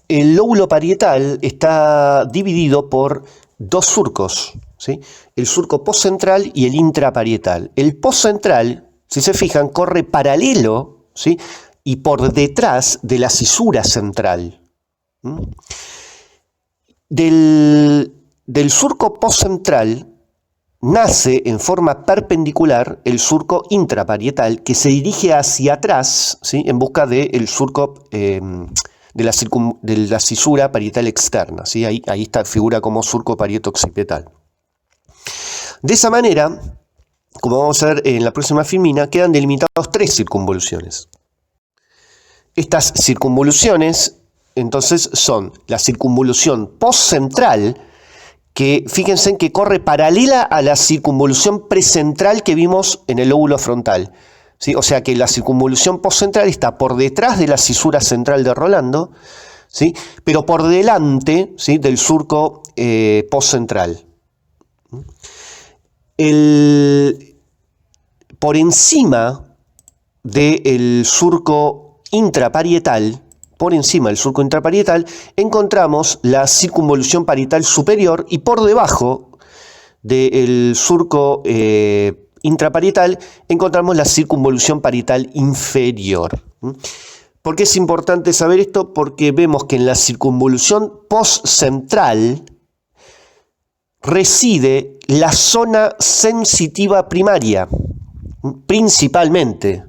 El lóbulo parietal está dividido por 2 surcos, ¿sí?, el surco postcentral y el intraparietal. El postcentral, si se fijan, corre paralelo, ¿sí?, y por detrás de la cisura central. Del surco postcentral nace en forma perpendicular el surco intraparietal que se dirige hacia atrás, ¿sí?, en busca del surco de la cisura parietal externa, ¿sí? Ahí está, figura como surco parieto-occipital. De esa manera, como vamos a ver en la próxima filmina, quedan delimitados 3 circunvoluciones. Estas circunvoluciones entonces son la circunvolución postcentral, que fíjense en que corre paralela a la circunvolución precentral que vimos en el lóbulo frontal, ¿sí? O sea que la circunvolución postcentral está por detrás de la cisura central de Rolando, ¿sí?, pero por delante, ¿sí?, del surco postcentral. Por encima del surco intraparietal, encontramos la circunvolución parietal superior y por debajo del surco intraparietal encontramos la circunvolución parietal inferior. ¿Por qué es importante saber esto? Porque vemos que en la circunvolución postcentral reside la zona sensitiva primaria, principalmente,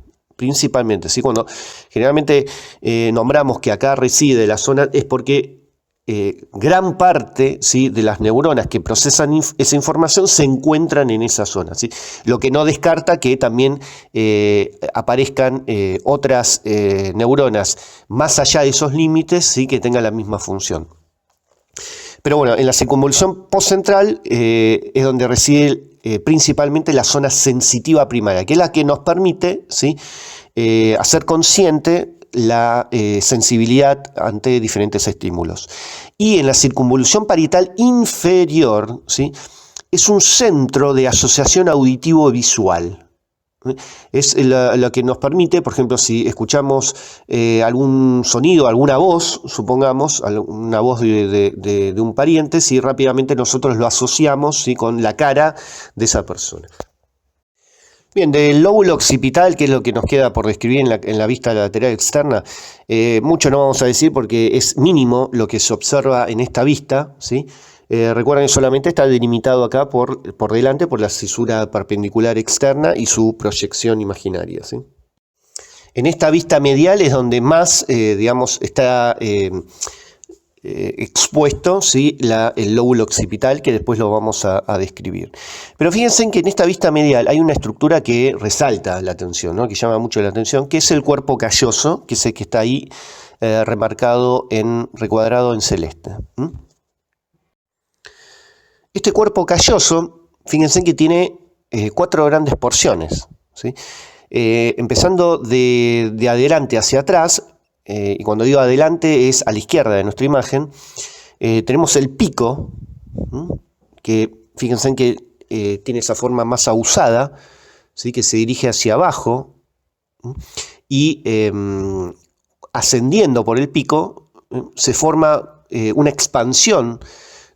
¿sí? Cuando generalmente nombramos que acá reside la zona es porque gran parte, ¿sí?, de las neuronas que procesan esa información se encuentran en esa zona, ¿sí? Lo que no descarta que también aparezcan otras neuronas más allá de esos límites, ¿sí?, que tengan la misma función. Pero bueno, en la circunvolución postcentral es donde reside principalmente la zona sensitiva primaria, que es la que nos permite, ¿sí?, hacer consciente la sensibilidad ante diferentes estímulos. Y en la circunvolución parietal inferior, ¿sí?, es un centro de asociación auditivo-visual. Es lo que nos permite, por ejemplo, si escuchamos algún sonido, alguna voz, supongamos, una voz de un pariente, si rápidamente nosotros lo asociamos, ¿sí?, con la cara de esa persona. Bien, del lóbulo occipital, que es lo que nos queda por describir en la vista lateral externa, mucho no vamos a decir porque es mínimo lo que se observa en esta vista, ¿sí? Recuerden que solamente está delimitado acá por delante por la cisura perpendicular externa y su proyección imaginaria, ¿sí? En esta vista medial es donde más, digamos, está expuesto, ¿sí?, el lóbulo occipital, que después lo vamos a describir. Pero fíjense que en esta vista medial hay una estructura que resalta la atención, ¿no?, que llama mucho la atención, que es el cuerpo calloso, que es el que está ahí recuadrado en celeste. Este cuerpo calloso, fíjense que tiene 4 grandes porciones, ¿sí? Empezando de adelante hacia atrás, y cuando digo adelante es a la izquierda de nuestra imagen, tenemos el pico, que fíjense en que tiene esa forma más ahusada, ¿sí? Que se dirige hacia abajo, y ascendiendo por el pico se forma una expansión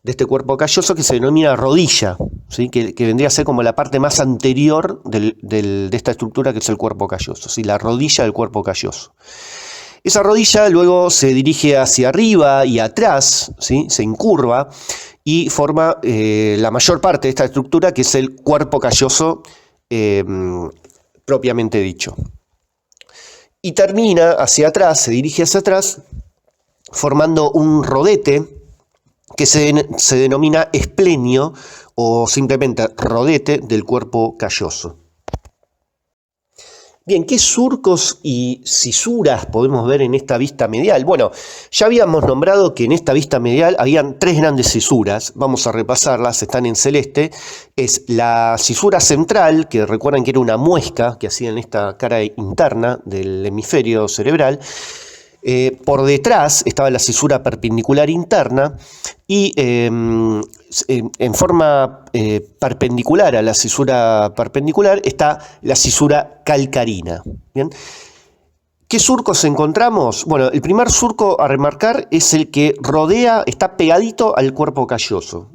de este cuerpo calloso que se denomina rodilla, ¿sí? que vendría a ser como la parte más anterior de esta estructura, que es el cuerpo calloso, ¿sí? La rodilla del cuerpo calloso. Esa rodilla luego se dirige hacia arriba y atrás, ¿sí? Se incurva y forma la mayor parte de esta estructura, que es el cuerpo calloso propiamente dicho. Y termina hacia atrás, se dirige hacia atrás, formando un rodete que se denomina esplenio o simplemente rodete del cuerpo calloso. Bien, ¿qué surcos y cisuras podemos ver en esta vista medial? Bueno, ya habíamos nombrado que en esta vista medial habían 3 grandes cisuras. Vamos a repasarlas, están en celeste. Es la cisura central, que recuerdan que era una muesca que hacía en esta cara interna del hemisferio cerebral. Por detrás estaba la cisura perpendicular interna y en forma perpendicular a la cisura perpendicular está la cisura calcarina. ¿Bien? ¿Qué surcos encontramos? Bueno, el primer surco a remarcar es el que rodea, está pegadito al cuerpo calloso.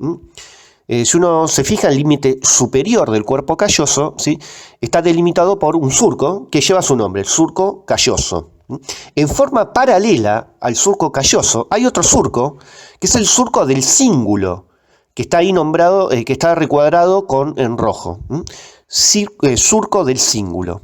Si uno se fija, el límite superior del cuerpo calloso, ¿sí? Está delimitado por un surco que lleva su nombre, el surco calloso. En forma paralela al surco calloso hay otro surco, que es el surco del cíngulo, que está ahí nombrado, que está recuadrado en rojo. Surco del cíngulo.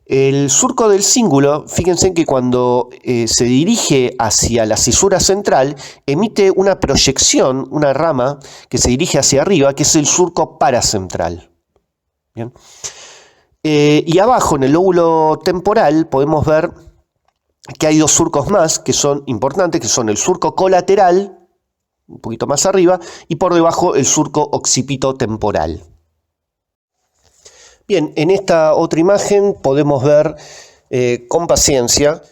El surco del cíngulo, fíjense que cuando se dirige hacia la cisura central, emite una proyección, una rama que se dirige hacia arriba, que es el surco paracentral. Bien. Y abajo, en el lóbulo temporal, podemos ver que hay 2 surcos más que son importantes, que son el surco colateral, un poquito más arriba, y por debajo el surco occipito temporal. Bien, en esta otra imagen podemos ver con paciencia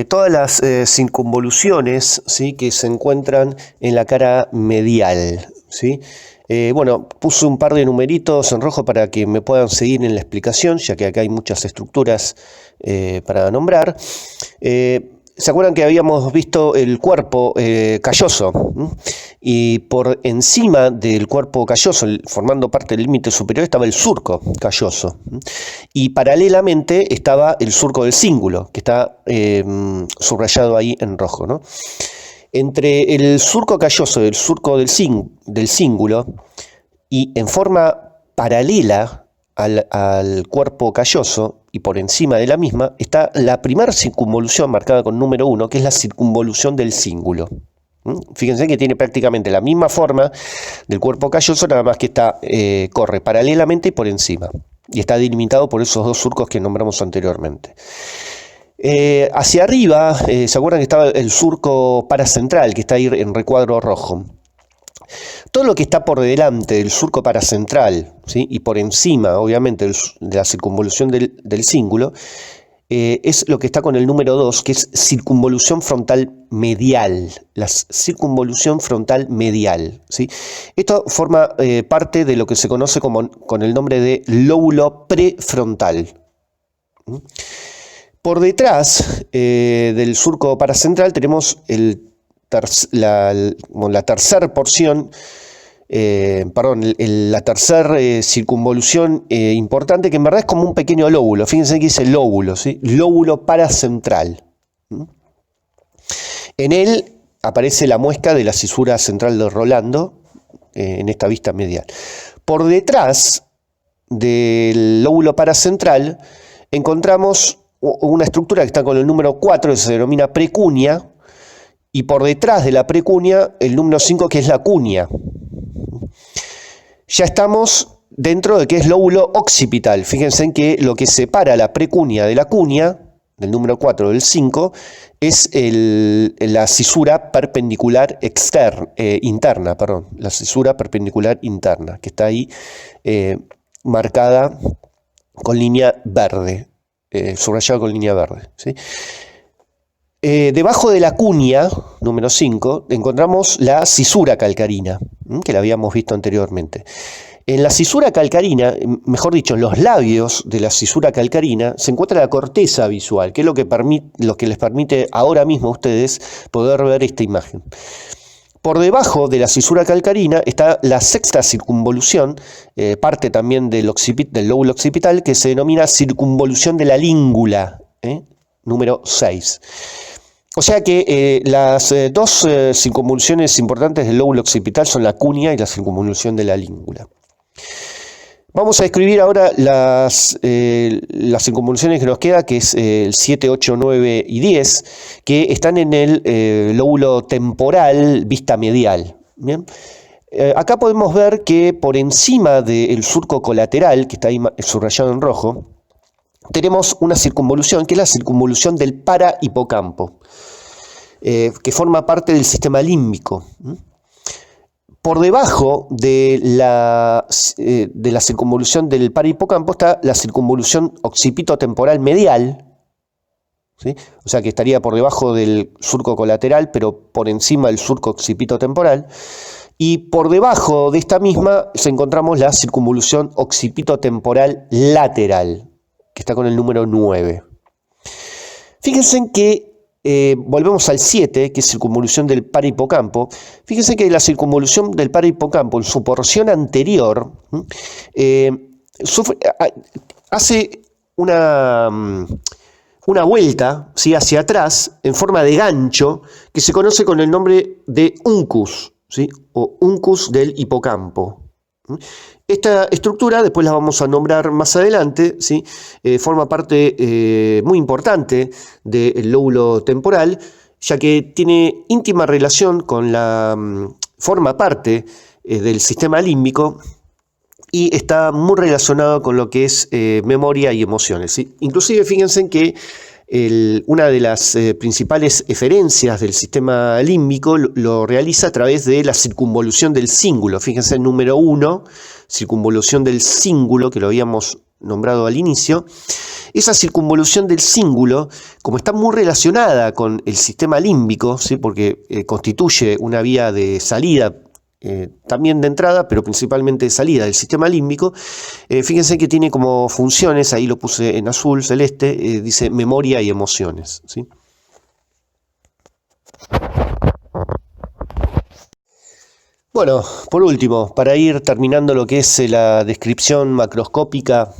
todas las circunvoluciones, ¿sí? Que se encuentran en la cara medial, ¿sí? Bueno, puse un par de numeritos en rojo para que me puedan seguir en la explicación, ya que acá hay muchas estructuras para nombrar. ¿Se acuerdan que habíamos visto el cuerpo calloso? Y por encima del cuerpo calloso, formando parte del límite superior, estaba el surco calloso. Y paralelamente estaba el surco del cíngulo, que está subrayado ahí en rojo, ¿no? Entre el surco calloso y el surco del cíngulo, y en forma paralela al cuerpo calloso y por encima de la misma, está la primera circunvolución marcada con número 1, que es la circunvolución del cíngulo. Fíjense que tiene prácticamente la misma forma del cuerpo calloso, nada más que corre paralelamente y por encima. Y está delimitado por esos 2 surcos que nombramos anteriormente. Hacia arriba, ¿se acuerdan que estaba el surco paracentral, que está ahí en recuadro rojo? Todo lo que está por delante del surco paracentral, ¿sí? Y por encima, obviamente, de la circunvolución del cíngulo, es lo que está con el número 2, que es circunvolución frontal medial. La circunvolución frontal medial, ¿sí? Esto forma parte de lo que se conoce con el nombre de lóbulo prefrontal. Por detrás del surco paracentral tenemos la tercera porción, la tercera circunvolución importante, que en verdad es como un pequeño lóbulo. Fíjense que dice lóbulo, ¿sí? Lóbulo paracentral. En él aparece la muesca de la cisura central de Rolando en esta vista medial. Por detrás del lóbulo paracentral encontramos una estructura que está con el número 4, que se denomina precunia, y por detrás de la precunia el número 5, que es la cunia. Ya estamos dentro de que es lóbulo occipital. Fíjense en que lo que separa la precunia de la cunia, del número 4 del 5, es la cisura perpendicular interna, la cisura perpendicular interna, que está ahí marcada con línea verde, subrayada con línea verde, ¿sí? Debajo de la cuña, número 5, encontramos la cisura calcarina, que la habíamos visto anteriormente. En la cisura calcarina, mejor dicho, en los labios de la cisura calcarina, se encuentra la corteza visual, que es lo que les permite ahora mismo a ustedes poder ver esta imagen. Por debajo de la cisura calcarina está la sexta circunvolución, parte también del lóbulo occipital, que se denomina circunvolución de la língula, número 6. O sea que las dos circunvoluciones importantes del lóbulo occipital son la cuña y la circunvolución de la língula. Vamos a escribir ahora las circunvoluciones que nos queda, que es el 7, 8, 9 y 10, que están en el lóbulo temporal vista medial. ¿Bien? Acá podemos ver que por encima del surco colateral, que está ahí subrayado en rojo, tenemos una circunvolución, que es la circunvolución del parahipocampo, que forma parte del sistema límbico. Por debajo de la circunvolución del parahipocampo está la circunvolución occipitotemporal medial, ¿sí? O sea que estaría por debajo del surco colateral, pero por encima del surco occipitotemporal. Y por debajo de esta misma encontramos la circunvolución occipitotemporal lateral, que está con el número 9. Fíjense en que volvemos al 7, que es circunvolución del parahipocampo. Fíjense que la circunvolución del parahipocampo en su porción anterior hace una vuelta, ¿sí?, hacia atrás en forma de gancho que se conoce con el nombre de uncus, ¿sí?, o uncus del hipocampo. Esta estructura, después la vamos a nombrar más adelante, ¿sí? Forma parte muy importante del lóbulo temporal, ya que tiene íntima relación con forma parte del sistema límbico y está muy relacionado con lo que es memoria y emociones, ¿sí? Inclusive fíjense que una de las principales eferencias del sistema límbico lo realiza a través de la circunvolución del cíngulo. Fíjense el número 1, circunvolución del cíngulo, que lo habíamos nombrado al inicio. Esa circunvolución del cíngulo, como está muy relacionada con el sistema límbico, ¿sí?, porque constituye una vía de salida, también de entrada, pero principalmente de salida del sistema límbico, fíjense que tiene como funciones, ahí lo puse en azul celeste, dice memoria y emociones, ¿sí? Bueno, por último, para ir terminando lo que es la descripción macroscópica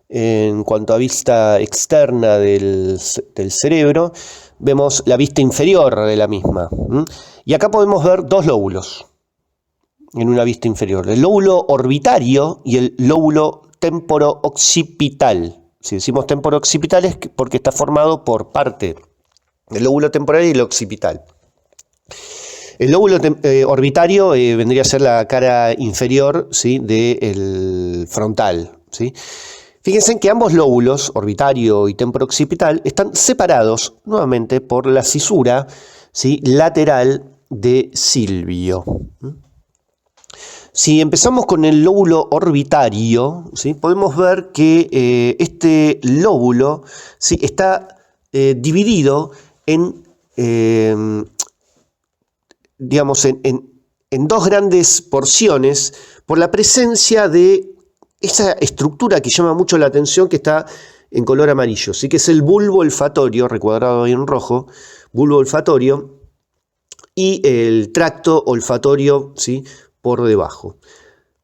en cuanto a vista externa del cerebro, vemos la vista inferior de la misma. Y acá podemos ver dos lóbulos en una vista inferior, el lóbulo orbitario y el lóbulo temporo-occipital. Si decimos temporo-occipital es porque está formado por parte del lóbulo temporal y el occipital. El lóbulo orbitario vendría a ser la cara inferior, ¿sí?, del frontal, ¿sí? Fíjense que ambos lóbulos, orbitario y temporo-occipital, están separados nuevamente por la cisura, ¿sí?, lateral de Silvio. Si empezamos con el lóbulo orbitario, ¿sí?, podemos ver que este lóbulo, ¿sí?, está dividido en dos grandes porciones por la presencia de esa estructura que llama mucho la atención, que está en color amarillo, ¿sí?, que es el bulbo olfatorio, recuadrado ahí en rojo, bulbo olfatorio, y el tracto olfatorio, ¿sí?, por debajo.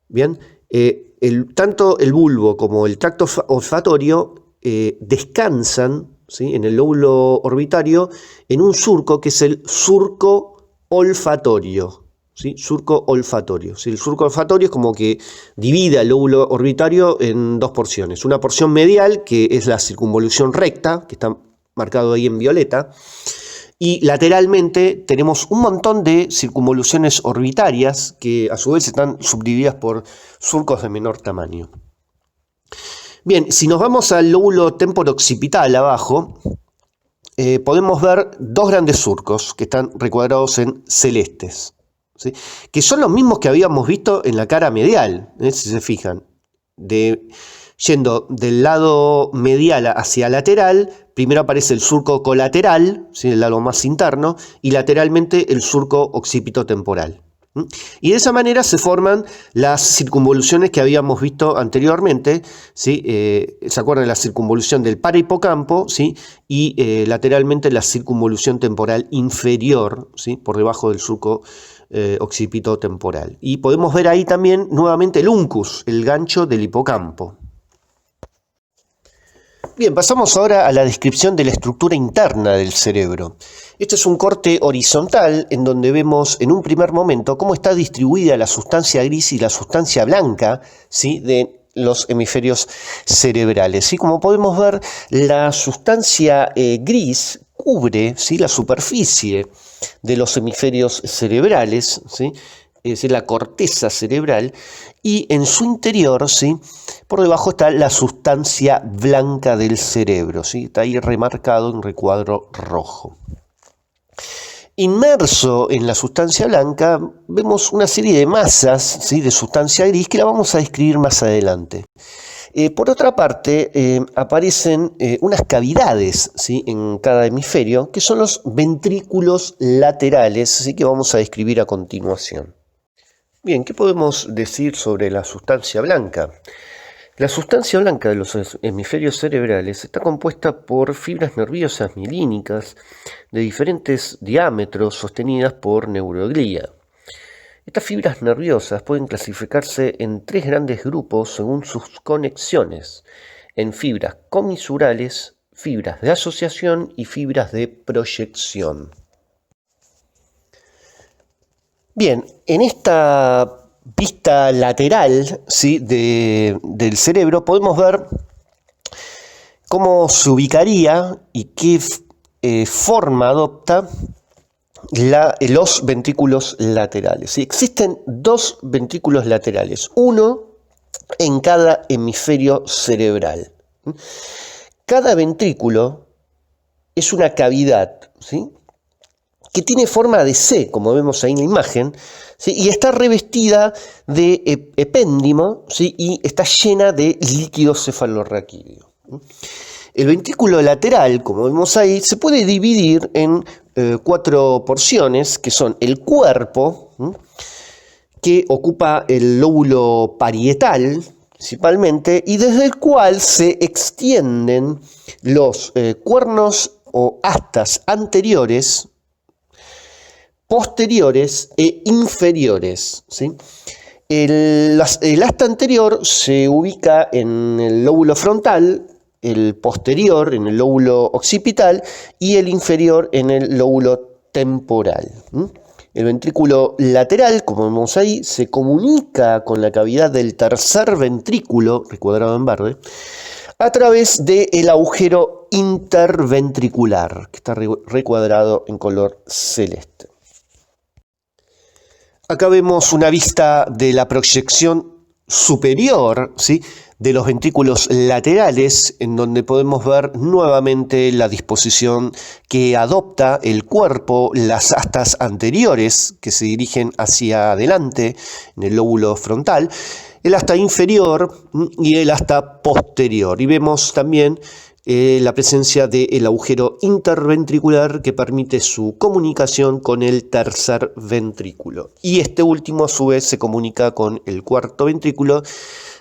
Bien, tanto el bulbo como el tracto olfatorio descansan, ¿sí?, en el lóbulo orbitario en un surco que es el surco olfatorio. ¿Sí? Surco olfatorio. ¿Sí? El surco olfatorio es como que divide el lóbulo orbitario en dos porciones. Una porción medial, que es la circunvolución recta, que está marcado ahí en violeta, y lateralmente tenemos un montón de circunvoluciones orbitarias que a su vez están subdivididas por surcos de menor tamaño. Bien, si nos vamos al lóbulo temporo-occipital abajo, podemos ver dos grandes surcos que están recuadrados en celestes, ¿sí? Que son los mismos que habíamos visto en la cara medial, si se fijan. Yendo del lado medial hacia lateral, primero aparece el surco colateral, ¿sí? El lado más interno, y lateralmente el surco occipitotemporal. Y de esa manera se forman las circunvoluciones que habíamos visto anteriormente, ¿sí? ¿Se acuerdan de la circunvolución del parahipocampo? ¿Sí? Y lateralmente la circunvolución temporal inferior, ¿sí? Por debajo del surco occipitotemporal. Y podemos ver ahí también nuevamente el uncus, el gancho del hipocampo. Bien, pasamos ahora a la descripción de la estructura interna del cerebro. Este es un corte horizontal en donde vemos en un primer momento cómo está distribuida la sustancia gris y la sustancia blanca, ¿sí? De los hemisferios cerebrales. ¿Sí? Como podemos ver, la sustancia gris cubre, ¿sí? La superficie de los hemisferios cerebrales, ¿sí? Es decir, la corteza cerebral, y en su interior, ¿sí? Por debajo está la sustancia blanca del cerebro, ¿sí? Está ahí remarcado en recuadro rojo. Inmerso en la sustancia blanca vemos una serie de masas, ¿sí? De sustancia gris que la vamos a describir más adelante. Por otra parte, aparecen unas cavidades, ¿sí? En cada hemisferio, que son los ventrículos laterales, ¿sí? Que vamos a describir a continuación. Bien, ¿qué podemos decir sobre la sustancia blanca? La sustancia blanca de los hemisferios cerebrales está compuesta por fibras nerviosas mielínicas de diferentes diámetros sostenidas por neuroglía. Estas fibras nerviosas pueden clasificarse en tres grandes grupos según sus conexiones, en fibras comisurales, fibras de asociación y fibras de proyección. Bien, en esta vista lateral, ¿sí? Del cerebro podemos ver cómo se ubicaría y qué forma adopta los ventrículos laterales. ¿Sí? Existen dos ventrículos laterales, uno en cada hemisferio cerebral. Cada ventrículo es una cavidad, ¿sí? Que tiene forma de C, como vemos ahí en la imagen, ¿sí? Y está revestida de epéndimo, ¿sí? Y está llena de líquido cefalorraquídeo. El ventrículo lateral, como vemos ahí, se puede dividir en cuatro porciones, que son el cuerpo, que ocupa el lóbulo parietal, principalmente, y desde el cual se extienden los cuernos o astas anteriores, posteriores e inferiores, ¿sí? El asta anterior se ubica en el lóbulo frontal, el posterior en el lóbulo occipital y el inferior en el lóbulo temporal. El ventrículo lateral, como vemos ahí, se comunica con la cavidad del tercer ventrículo, recuadrado en verde, a través del agujero interventricular, que está recuadrado en color celeste. Acá vemos una vista de la proyección superior, ¿sí? De los ventrículos laterales, en donde podemos ver nuevamente la disposición que adopta el cuerpo, las astas anteriores que se dirigen hacia adelante en el lóbulo frontal, el asta inferior y el asta posterior. Y vemos también la presencia del agujero interventricular que permite su comunicación con el tercer ventrículo. Y este último a su vez se comunica con el cuarto ventrículo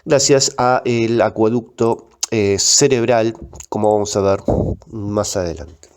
gracias al acueducto cerebral, como vamos a ver más adelante.